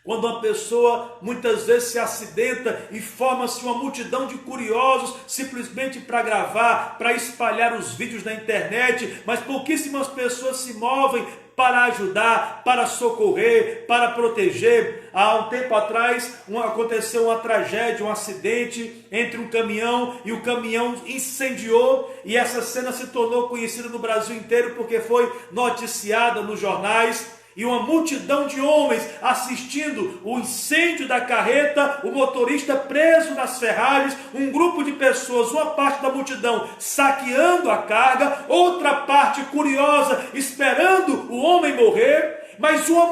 quando uma pessoa muitas vezes se acidenta e forma-se uma multidão de curiosos simplesmente para gravar, para espalhar os vídeos na internet, mas pouquíssimas pessoas se movem para ajudar, para socorrer, para proteger. Há um tempo atrás aconteceu uma tragédia, um acidente entre um caminhão e o caminhão incendiou, e essa cena se tornou conhecida no Brasil inteiro porque foi noticiada nos jornais. E uma multidão de homens assistindo o incêndio da carreta, o motorista preso nas ferragens, um grupo de pessoas, uma parte da multidão saqueando a carga, outra parte curiosa esperando o homem morrer, mas uma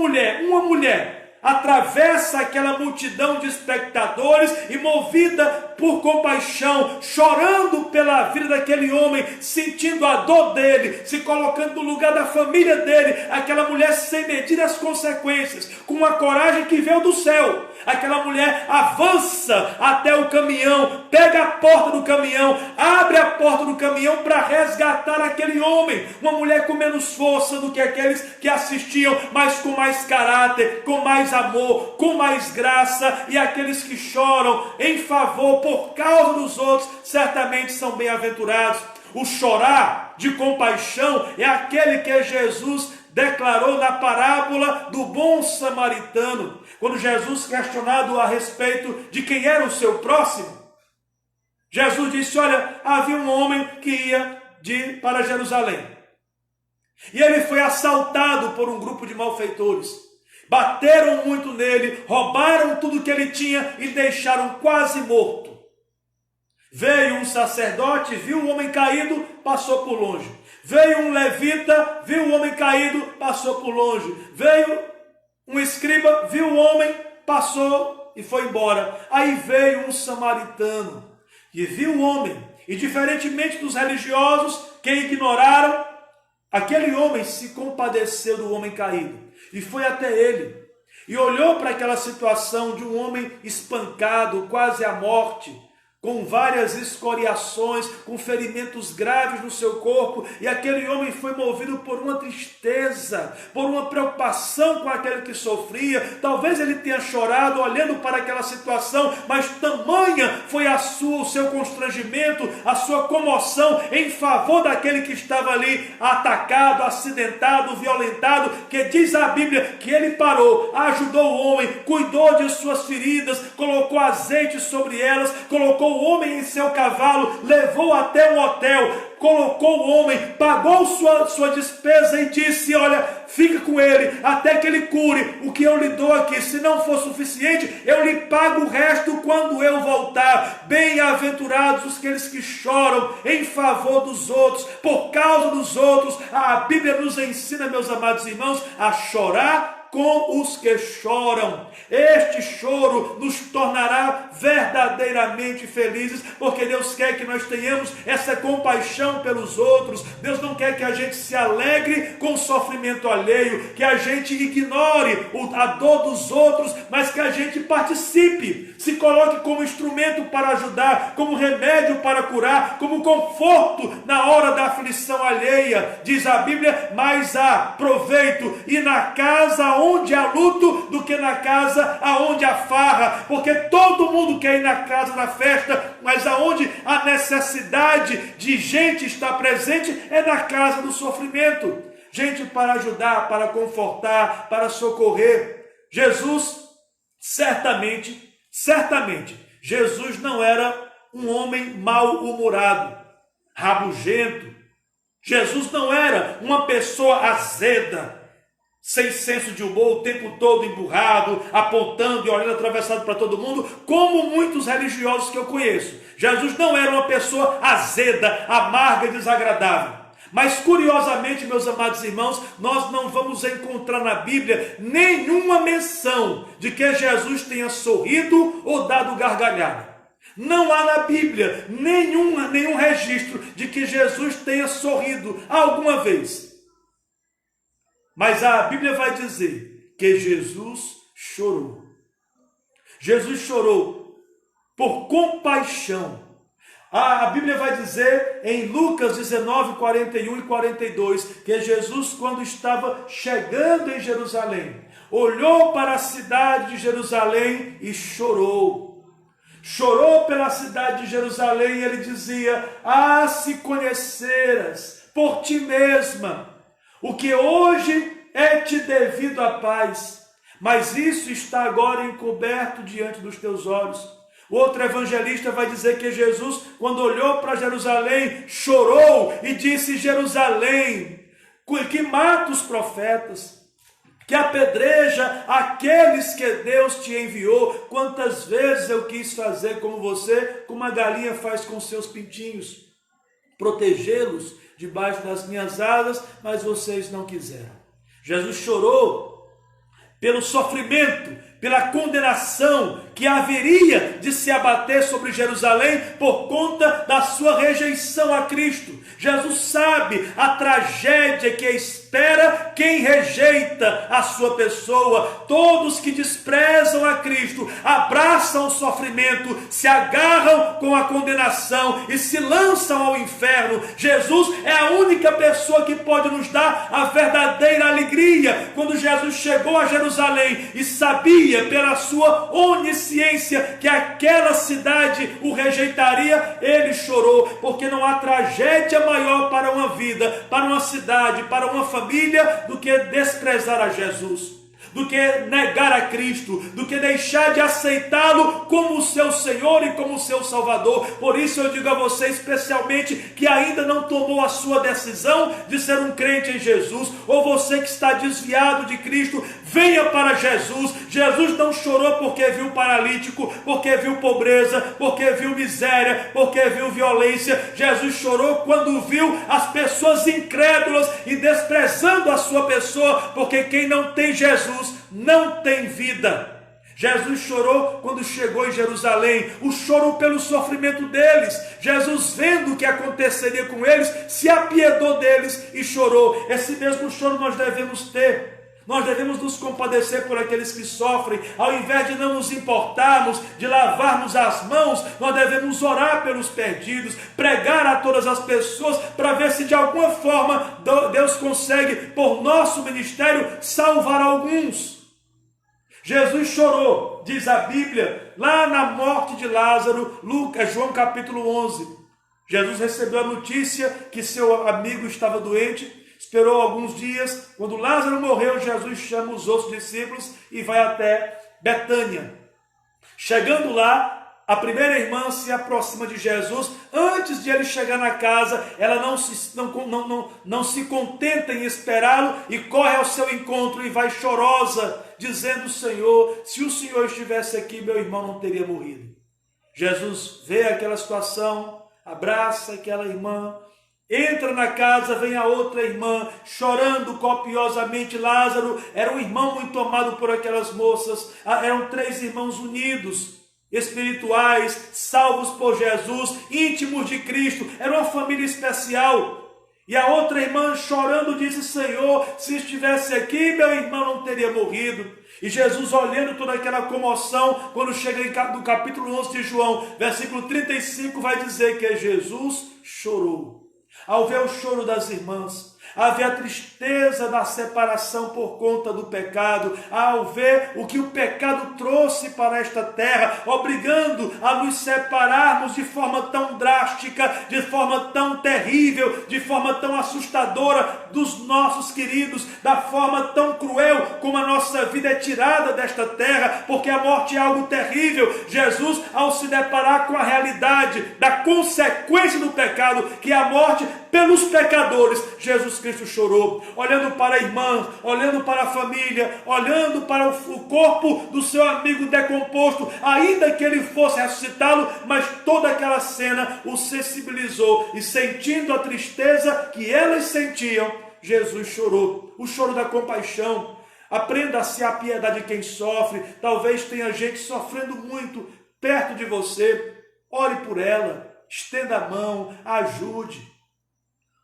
mulher atravessa aquela multidão de espectadores e, movida por compaixão, chorando pela vida daquele homem, sentindo a dor dele, se colocando no lugar da família dele, aquela mulher sem medir as consequências, com uma coragem que veio do céu. Aquela mulher avança até o caminhão, pega a porta do caminhão, abre a porta do caminhão para resgatar aquele homem. Uma mulher com menos força do que aqueles que assistiam, mas com mais caráter, com mais amor, com mais graça. E aqueles que choram em favor por causa dos outros, certamente são bem-aventurados. O chorar de compaixão é aquele que Jesus declarou na parábola do bom samaritano, quando Jesus, questionado a respeito de quem era o seu próximo, Jesus disse: olha, havia um homem que ia para Jerusalém, e ele foi assaltado por um grupo de malfeitores, bateram muito nele, roubaram tudo que ele tinha e deixaram quase morto. Veio um sacerdote, viu o homem caído, passou por longe. Veio um levita, viu o homem caído, passou por longe. Veio um escriba, viu o homem, passou e foi embora. Aí veio um samaritano e viu o homem. E diferentemente dos religiosos que ignoraram aquele homem se compadeceu do homem caído e foi até ele e olhou para aquela situação de um homem espancado, quase à morte, com várias escoriações, com ferimentos graves no seu corpo, e aquele homem foi movido por uma tristeza, por uma preocupação com aquele que sofria. Talvez ele tenha chorado olhando para aquela situação, mas tamanha foi o seu constrangimento, a sua comoção em favor daquele que estava ali atacado, acidentado, violentado, que diz a Bíblia que ele parou, ajudou o homem, cuidou de suas feridas, colocou azeite sobre elas, colocou o homem em seu cavalo, levou até um hotel, colocou o homem, pagou sua despesa e disse: olha, fica com ele até que ele cure o que eu lhe dou aqui. Se não for suficiente, eu lhe pago o resto quando eu voltar. Bem-aventurados aqueles que choram em favor dos outros, por causa dos outros. A Bíblia nos ensina, meus amados irmãos, a chorar com os que choram. Este choro nos tornará verdadeiramente felizes, porque Deus quer que nós tenhamos essa compaixão pelos outros. Deus não quer que a gente se alegre com o sofrimento alheio, que a gente ignore a dor dos outros, mas que a gente participe, se coloque como instrumento para ajudar, como remédio para curar, como conforto na hora da aflição alheia. Diz a Bíblia: mais há proveito ir na casa onde há luto do que na casa aonde há farra, porque todo mundo quer ir na casa da festa, mas aonde a necessidade de gente estar presente é na casa do sofrimento. Gente para ajudar, para confortar, para socorrer. Jesus, certamente, Jesus não era um homem mal-humorado, rabugento. Jesus não era uma pessoa azeda, sem senso de humor, o tempo todo emburrado, apontando e olhando atravessado para todo mundo, como muitos religiosos que eu conheço. Jesus não era uma pessoa azeda, amarga e desagradável. Mas curiosamente, meus amados irmãos, nós não vamos encontrar na Bíblia nenhuma menção de que Jesus tenha sorrido ou dado gargalhada. Não há na Bíblia nenhum registro de que Jesus tenha sorrido alguma vez. Mas a Bíblia vai dizer que Jesus chorou. Jesus chorou por compaixão. A Bíblia vai dizer em Lucas 19, 41 e 42, que Jesus, quando estava chegando em Jerusalém, olhou para a cidade de Jerusalém e chorou. Chorou pela cidade de Jerusalém e ele dizia: ah, se conheceras por ti mesma o que hoje é te devido a paz, mas isso está agora encoberto diante dos teus olhos. O outro evangelista vai dizer que Jesus, quando olhou para Jerusalém, chorou e disse: Jerusalém, que mata os profetas, que apedreja aqueles que Deus te enviou. Quantas vezes eu quis fazer como você, como a galinha faz com seus pintinhos, protegê-los debaixo das minhas asas, mas vocês não quiseram. Jesus chorou pelo sofrimento, pela condenação que haveria de se abater sobre Jerusalém por conta da sua rejeição a Cristo. Jesus sabe a tragédia que espera quem rejeita a sua pessoa. Todos que desprezam a Cristo abraçam o sofrimento, se agarram com a condenação e se lançam ao inferno. Jesus é a única pessoa que pode nos dar a verdadeira alegria. Quando Jesus chegou a Jerusalém e sabia pela sua onisciência que aquela cidade o rejeitaria, ele chorou, porque não há tragédia maior para uma vida, para uma cidade, para uma família, do que desprezar a Jesus, do que negar a Cristo, do que deixar de aceitá-lo como o seu Senhor e como o seu Salvador. Por isso eu digo a você, especialmente que ainda não tomou a sua decisão de ser um crente em Jesus, ou você que está desviado de Cristo, venha para Jesus. Jesus não chorou porque viu paralítico, porque viu pobreza, porque viu miséria, porque viu violência. Jesus chorou quando viu as pessoas incrédulas e desprezando a sua pessoa, porque quem não tem Jesus não tem vida. Jesus chorou quando chegou em Jerusalém, o choro pelo sofrimento deles. Jesus, vendo o que aconteceria com eles, se apiedou deles e chorou. Esse mesmo choro nós devemos ter. Nós devemos nos compadecer por aqueles que sofrem. Ao invés de não nos importarmos, de lavarmos as mãos, nós devemos orar pelos perdidos, pregar a todas as pessoas, para ver se de alguma forma Deus consegue, por nosso ministério, salvar alguns. Jesus chorou, diz a Bíblia, lá na morte de Lázaro, João capítulo 11. Jesus recebeu a notícia que seu amigo estava doente, esperou alguns dias. Quando Lázaro morreu, Jesus chama os outros discípulos e vai até Betânia. Chegando lá, a primeira irmã se aproxima de Jesus. Antes de ele chegar na casa, ela não se contenta em esperá-lo e corre ao seu encontro e vai chorosa, dizendo: Senhor, se o Senhor estivesse aqui, meu irmão não teria morrido. Jesus vê aquela situação, abraça aquela irmã, entra na casa, vem a outra irmã, chorando copiosamente. Lázaro era um irmão muito amado por aquelas moças. Eram 3 irmãos unidos, espirituais, salvos por Jesus, íntimos de Cristo. Era uma família especial. E a outra irmã, chorando, disse: Senhor, se estivesse aqui, meu irmão não teria morrido. E Jesus, olhando toda aquela comoção, quando chega no capítulo 11 de João, versículo 35, vai dizer que Jesus chorou. Ao ver o choro das irmãs, ao ver a tristeza da separação por conta do pecado, ao ver o que o pecado trouxe para esta terra, obrigando a nos separarmos de forma tão drástica, de forma tão terrível, de forma tão assustadora dos nossos queridos, da forma tão cruel como a nossa vida é tirada desta terra, porque a morte é algo terrível. Jesus, ao se deparar com a realidade da consequência do pecado, que é a morte pelos pecadores, Jesus Cristo chorou, olhando para a irmã, olhando para a família, olhando para o corpo do seu amigo decomposto, ainda que ele fosse ressuscitá-lo, mas toda aquela cena o sensibilizou, e sentindo a tristeza que elas sentiam, Jesus chorou. O choro da compaixão. Aprenda a se apiedar de quem sofre. Talvez tenha gente sofrendo muito perto de você. Ore por ela, estenda a mão, ajude.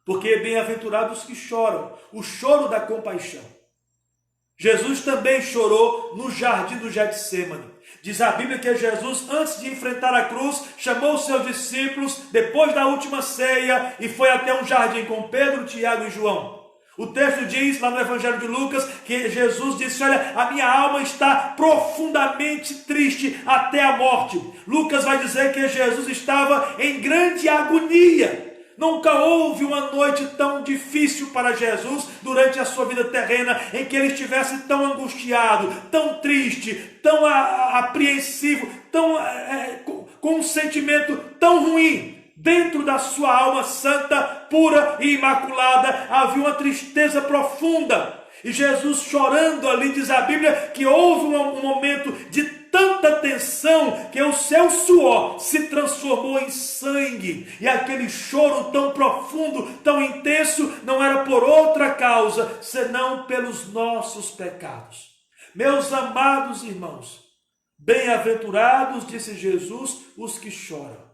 Porque bem-aventurados que choram, o choro da compaixão. Jesus também chorou no jardim do Getsêmani. Diz a Bíblia que Jesus, antes de enfrentar a cruz, chamou os seus discípulos, depois da última ceia, e foi até um jardim com Pedro, Tiago e João. O texto diz, lá no Evangelho de Lucas, que Jesus disse: olha, a minha alma está profundamente triste até a morte. Lucas vai dizer que Jesus estava em grande agonia. Nunca houve uma noite tão difícil para Jesus durante a sua vida terrena, em que ele estivesse tão angustiado, tão triste, tão apreensivo, com um sentimento tão ruim. Dentro da sua alma santa, pura e imaculada, havia uma tristeza profunda. E Jesus chorando ali, diz a Bíblia, que houve um momento de tanta tensão que o seu suor se transformou em sangue. E aquele choro tão profundo, tão intenso, não era por outra causa, senão pelos nossos pecados. Meus amados irmãos, bem-aventurados, disse Jesus, os que choram.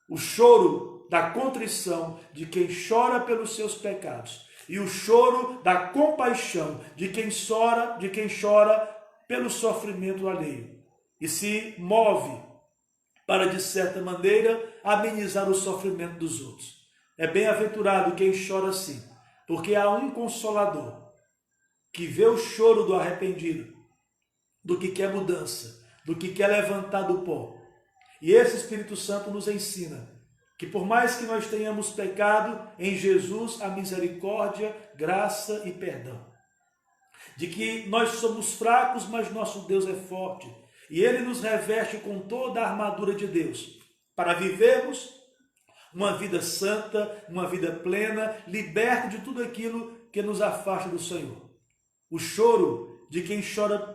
O choro da contrição de quem chora pelos seus pecados, e o choro da compaixão de quem chora pelo sofrimento alheio, e se move para, de certa maneira, amenizar o sofrimento dos outros. É bem-aventurado quem chora assim, porque há um Consolador que vê o choro do arrependido, do que quer mudança, do que quer levantar do pó. E esse Espírito Santo nos ensina que, por mais que nós tenhamos pecado, em Jesus há misericórdia, graça e perdão. De que nós somos fracos, mas nosso Deus é forte. E Ele nos reveste com toda a armadura de Deus, para vivermos uma vida santa, uma vida plena, liberta de tudo aquilo que nos afasta do Senhor. O choro de quem chora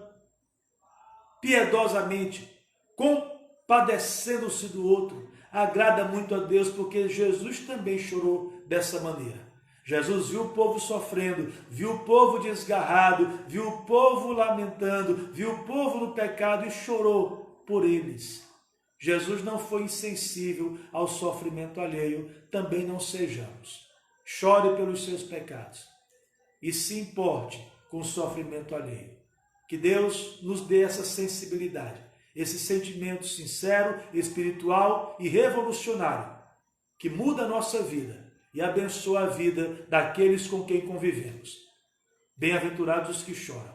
piedosamente, compadecendo-se do outro, agrada muito a Deus, porque Jesus também chorou dessa maneira. Jesus viu o povo sofrendo, viu o povo desgarrado, viu o povo lamentando, viu o povo no pecado e chorou por eles. Jesus não foi insensível ao sofrimento alheio, também não sejamos. Chore pelos seus pecados e se importe com o sofrimento alheio. Que Deus nos dê essa sensibilidade, esse sentimento sincero, espiritual e revolucionário, que muda a nossa vida e abençoa a vida daqueles com quem convivemos. Bem-aventurados os que choram,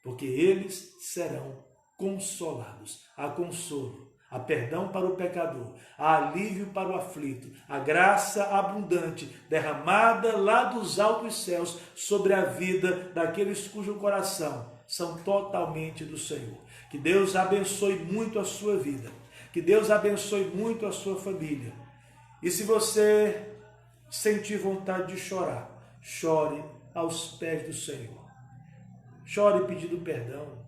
porque eles serão consolados. Há consolo, há perdão para o pecador, há alívio para o aflito, a graça abundante derramada lá dos altos céus sobre a vida daqueles cujo coração são totalmente do Senhor. Que Deus abençoe muito a sua vida, que Deus abençoe muito a sua família. E se você sentir vontade de chorar, chore aos pés do Senhor. Chore pedindo perdão,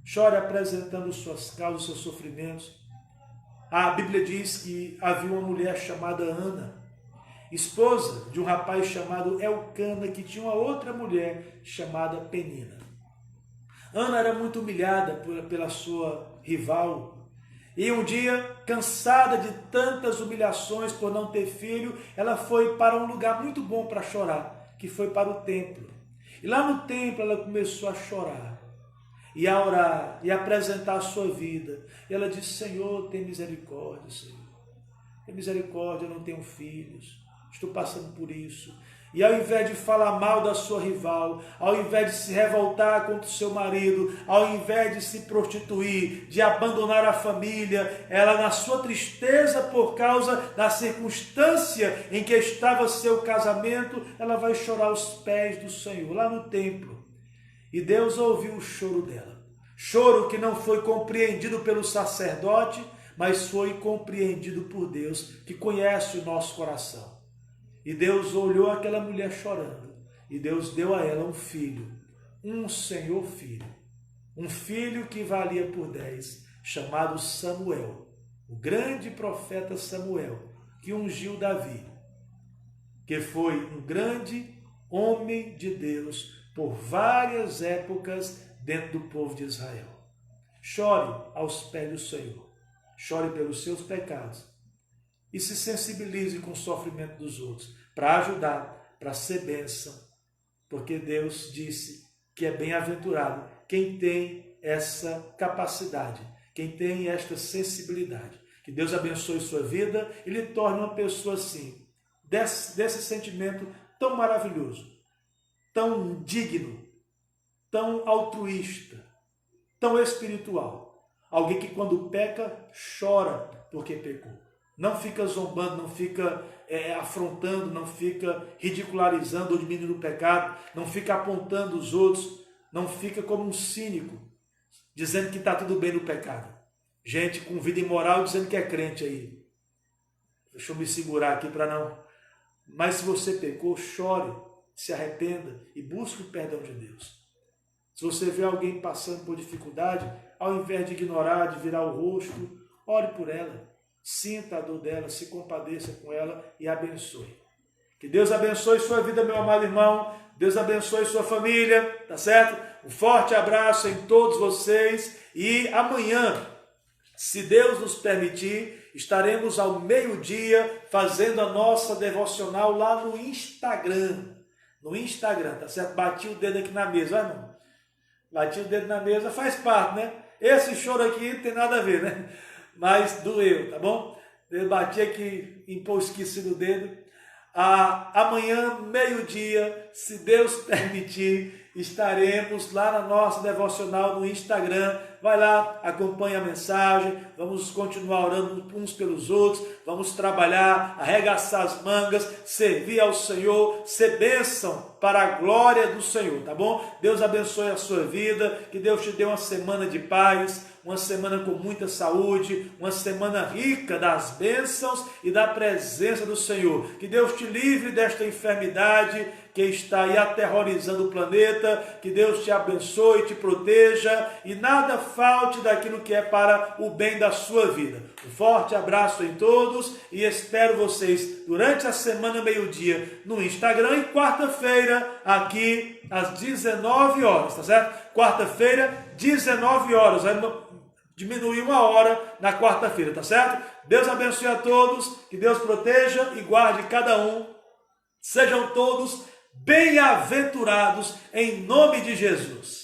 chore apresentando suas causas, seus sofrimentos. A Bíblia diz que havia uma mulher chamada Ana, esposa de um rapaz chamado Elcana, que tinha uma outra mulher chamada Penina. Ana era muito humilhada pela sua rival, e um dia, cansada de tantas humilhações por não ter filho, ela foi para um lugar muito bom para chorar, que foi para o templo. E lá no templo ela começou a chorar, e a orar, e a apresentar a sua vida. E ela disse: Senhor, tem misericórdia, Senhor. Tem misericórdia, eu não tenho filhos, estou passando por isso. E ao invés de falar mal da sua rival, ao invés de se revoltar contra o seu marido, ao invés de se prostituir, de abandonar a família, ela, na sua tristeza por causa da circunstância em que estava seu casamento, ela vai chorar aos pés do Senhor, lá no templo. E Deus ouviu o choro dela. Choro que não foi compreendido pelo sacerdote, mas foi compreendido por Deus, que conhece o nosso coração. E Deus olhou aquela mulher chorando, e Deus deu a ela um filho, um Senhor filho, um filho que valia por 10, chamado Samuel, o grande profeta Samuel, que ungiu Davi, que foi um grande homem de Deus por várias épocas dentro do povo de Israel. Chore aos pés do Senhor, chore pelos seus pecados, e se sensibilize com o sofrimento dos outros, para ajudar, para ser bênção, porque Deus disse que é bem-aventurado quem tem essa capacidade, quem tem esta sensibilidade. Que Deus abençoe sua vida e lhe torne uma pessoa assim, desse sentimento tão maravilhoso, tão digno, tão altruísta, tão espiritual. Alguém que quando peca, chora porque pecou. Não fica zombando, não fica afrontando, não fica ridicularizando ou diminuindo o pecado, não fica apontando os outros, não fica como um cínico, dizendo que está tudo bem no pecado. Gente com vida imoral dizendo que é crente aí. Deixa eu me segurar aqui para não... Mas se você pecou, chore, se arrependa e busque o perdão de Deus. Se você vê alguém passando por dificuldade, ao invés de ignorar, de virar o rosto, ore por ela. Sinta a dor dela, se compadeça com ela e abençoe. Que Deus abençoe sua vida, meu amado irmão. Deus abençoe sua família, tá certo? Um forte abraço em todos vocês. E amanhã, se Deus nos permitir, estaremos ao meio-dia fazendo a nossa devocional lá no Instagram. No Instagram, tá certo? Bati o dedo aqui na mesa, olha, irmão. Bati o dedo na mesa, faz parte, né? Esse choro aqui não tem nada a ver, né? Mas doeu, tá bom? Eu bati aqui, esqueci o dedo. Amanhã, meio-dia, se Deus permitir, estaremos lá na nossa devocional no Instagram. Vai lá, acompanha a mensagem, vamos continuar orando uns pelos outros, vamos trabalhar, arregaçar as mangas, servir ao Senhor, ser bênção para a glória do Senhor, tá bom? Deus abençoe a sua vida, que Deus te dê uma semana de paz, uma semana com muita saúde, uma semana rica das bênçãos e da presença do Senhor. Que Deus te livre desta enfermidade, que está aí aterrorizando o planeta. Que Deus te abençoe, te proteja e nada falte daquilo que é para o bem da sua vida. Um forte abraço em todos e espero vocês durante a semana, meio-dia, no Instagram e quarta-feira, aqui às 19 horas, tá certo? Quarta-feira, 19 horas. Vai diminuir 1 hora na quarta-feira, tá certo? Deus abençoe a todos, que Deus proteja e guarde cada um. Sejam todos bem-aventurados em nome de Jesus.